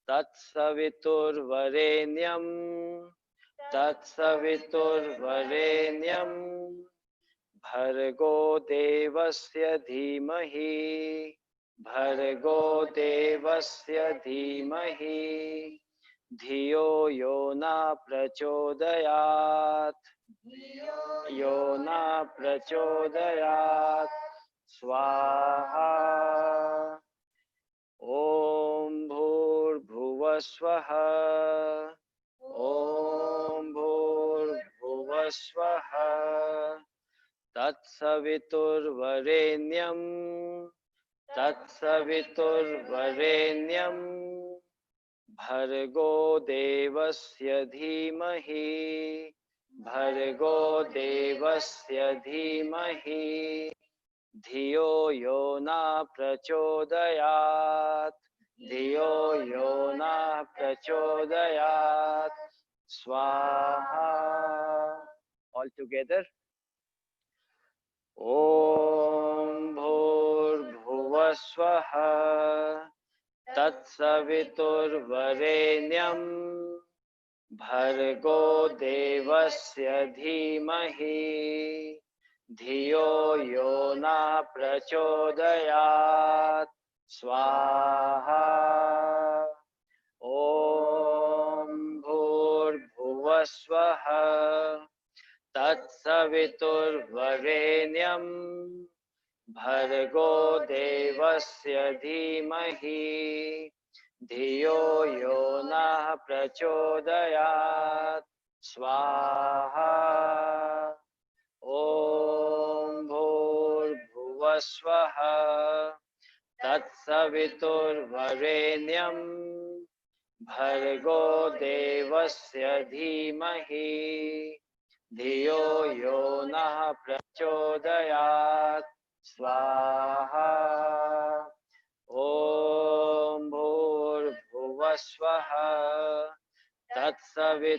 Tatsavitur Varenyam. Tatsavitur Varenyam. Bhargo Devasya Dhimahi. Bhargo Devasya Dhimahi. Dhiyo Yona Prachodayat. यो न प्रचोदयात् स्वाहा ॐ भूर्भुवस्वः ॐ भूर्भुवस्वः तत्सवितुर्वरेण्यं तत्सवितुर्वरेण्यं भर्गो देवस्य धीमहि भर्गो देवस्य धीमहि धियो यो न प्रचोदयात् धियो यो न प्रचोदयात् स्वाहा all together ॐ भूर्भुवस्वः तत्सवितुर्वरेण्यं भर्गो देवस्य धीमहि धियो यो न प्रचोदयात् स्वाहा ॐ भूर्भुवस्वः तत्सवितुर्वरेण्यं भर्गो देवस्य धीमहि धियो यो नः प्रचोदयात् स्वाहा ॐ भूर्भुवस्वः तत्सवितुर्वरेण्यं भर्गो देवस्य धीमहि धियो यो नः प्रचोदयात् स्वाहा ॐ भूर्भुवस्वः तत्सवितुर्वरेण्यं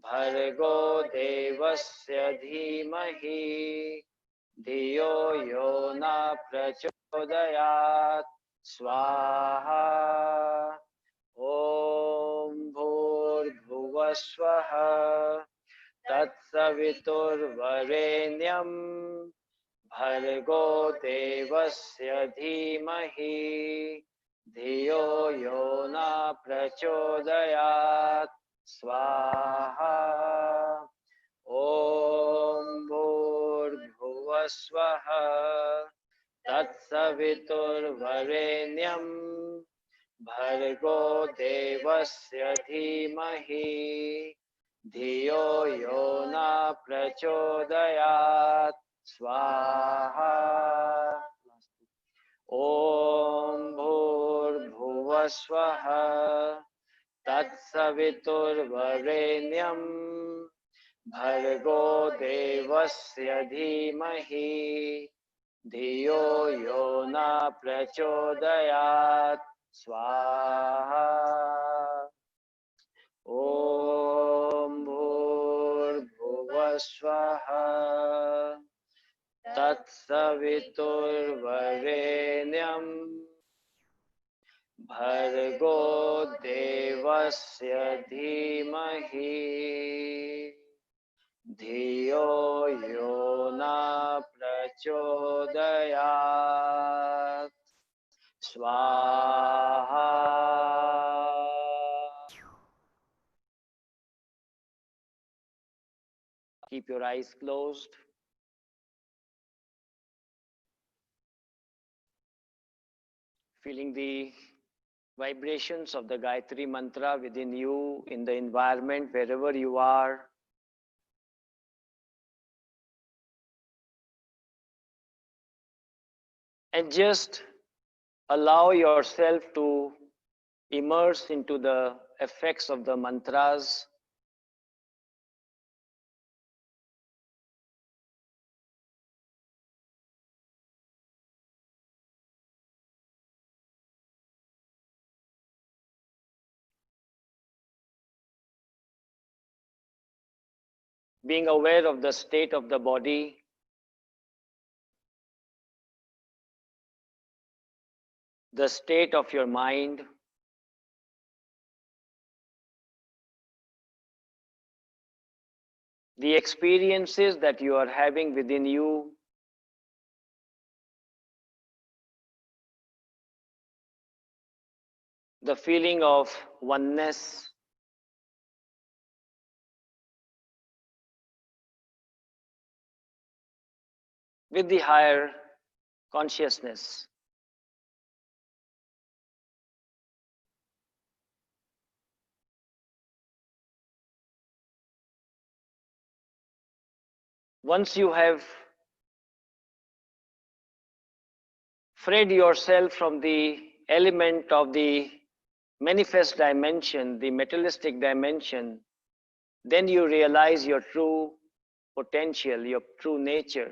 भर्गो देवस्य धीमहि धियो यो न प्रचोदयात् स्वाहा ॐ भूर्भुवस्वः तत्सवितुर्वरेण्यं भर्गो देवस्य धीमहि धियो यो न प्रचोदयात् स्वाहा ॐ भूर्भुवस्वः तत्सवितुर्वरेण्यं भर्गो देवस्य धीमहि धियो यो न प्रचोदयात् स्वाहा ॐ भूर्भुवस्वः तत्सवितुर्वरेण्यं भर्गो देवस्य धीमहि धियो यो न प्रचोदयात् स्वाहा ॐ भूर्भुवस्वः तत्सवितुर्वरेण्यं भर्गो देवस्य धीमहि धियो यो न प्रचोदयात् स्वाहा Keep your eyes closed. Feeling the vibrations of the Gayatri Mantra within you, in the environment, wherever you are. And just allow yourself to immerse into the effects of the mantras. Being aware of the state of the body, the state of your mind, the experiences that you are having within you, the feeling of oneness, with the higher consciousness. Once you have freed yourself from the element of the manifest dimension, the materialistic dimension, then you realize your true potential, your true nature.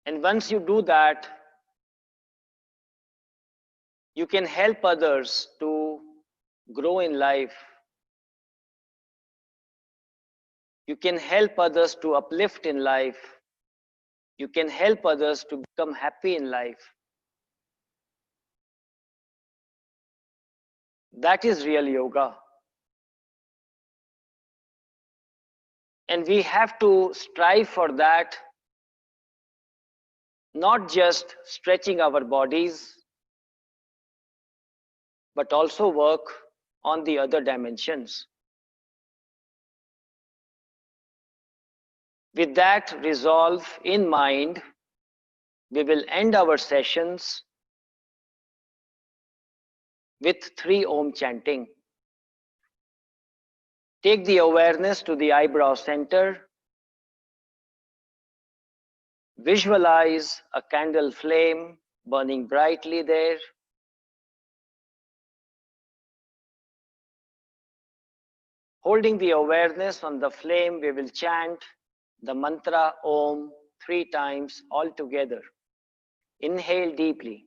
And once you do that, you can help others to grow in life. You can help others to uplift in life. You can help others to become happy in life. That is real yoga. And we have to strive for that, not just stretching our bodies, but also work on the other dimensions. With that resolve in mind, we will end our sessions with 3 Om chanting. Take the awareness to the eyebrow center. Visualize a candle flame burning brightly there. Holding the awareness on the flame, we will chant the mantra Om 3 times all together. Inhale deeply.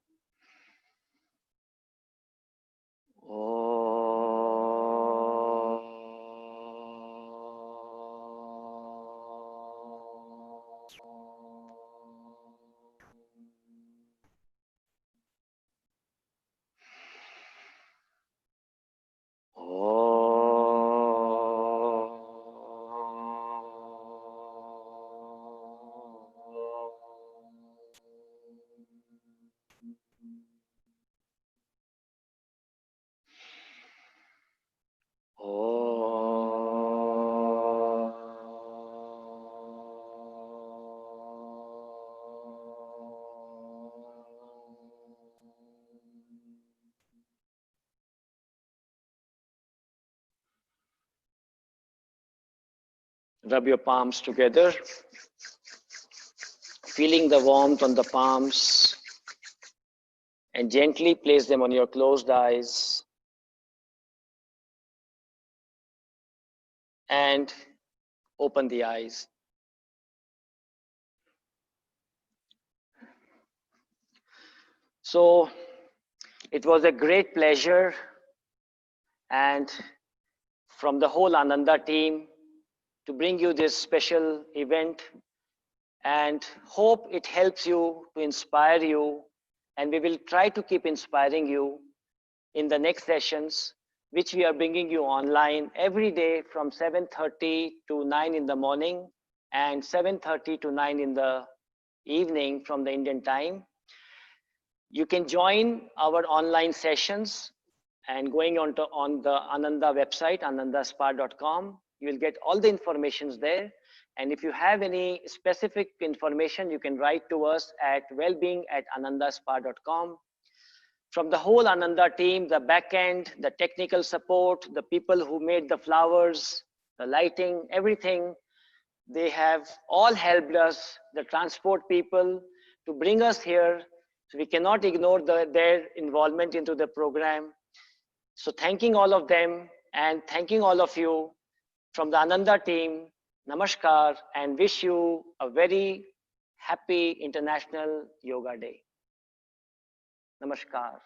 Rub your palms together, feeling the warmth on the palms, and gently place them on your closed eyes. And open the eyes. So it was a great pleasure, and from the whole Ananda team, to bring you this special event, and hope it helps you, to inspire you, and we will try to keep inspiring you in the next sessions, which we are bringing you online every day from 7:30 to 9 in the morning and 7:30 to 9 in the evening from the Indian time. You can join our online sessions and going on the Ananda website, anandaspa.com. You will get all the informations there. And if you have any specific information, you can write to us at wellbeing@anandaspa.com. From the whole Ananda team, the back end, the technical support, the people who made the flowers, the lighting, everything, they have all helped us, the transport people, to bring us here. So we cannot ignore their involvement into the program. So thanking all of them and thanking all of you from the Ananda team, namaskar, and wish you a very happy International Yoga Day. Namaskar.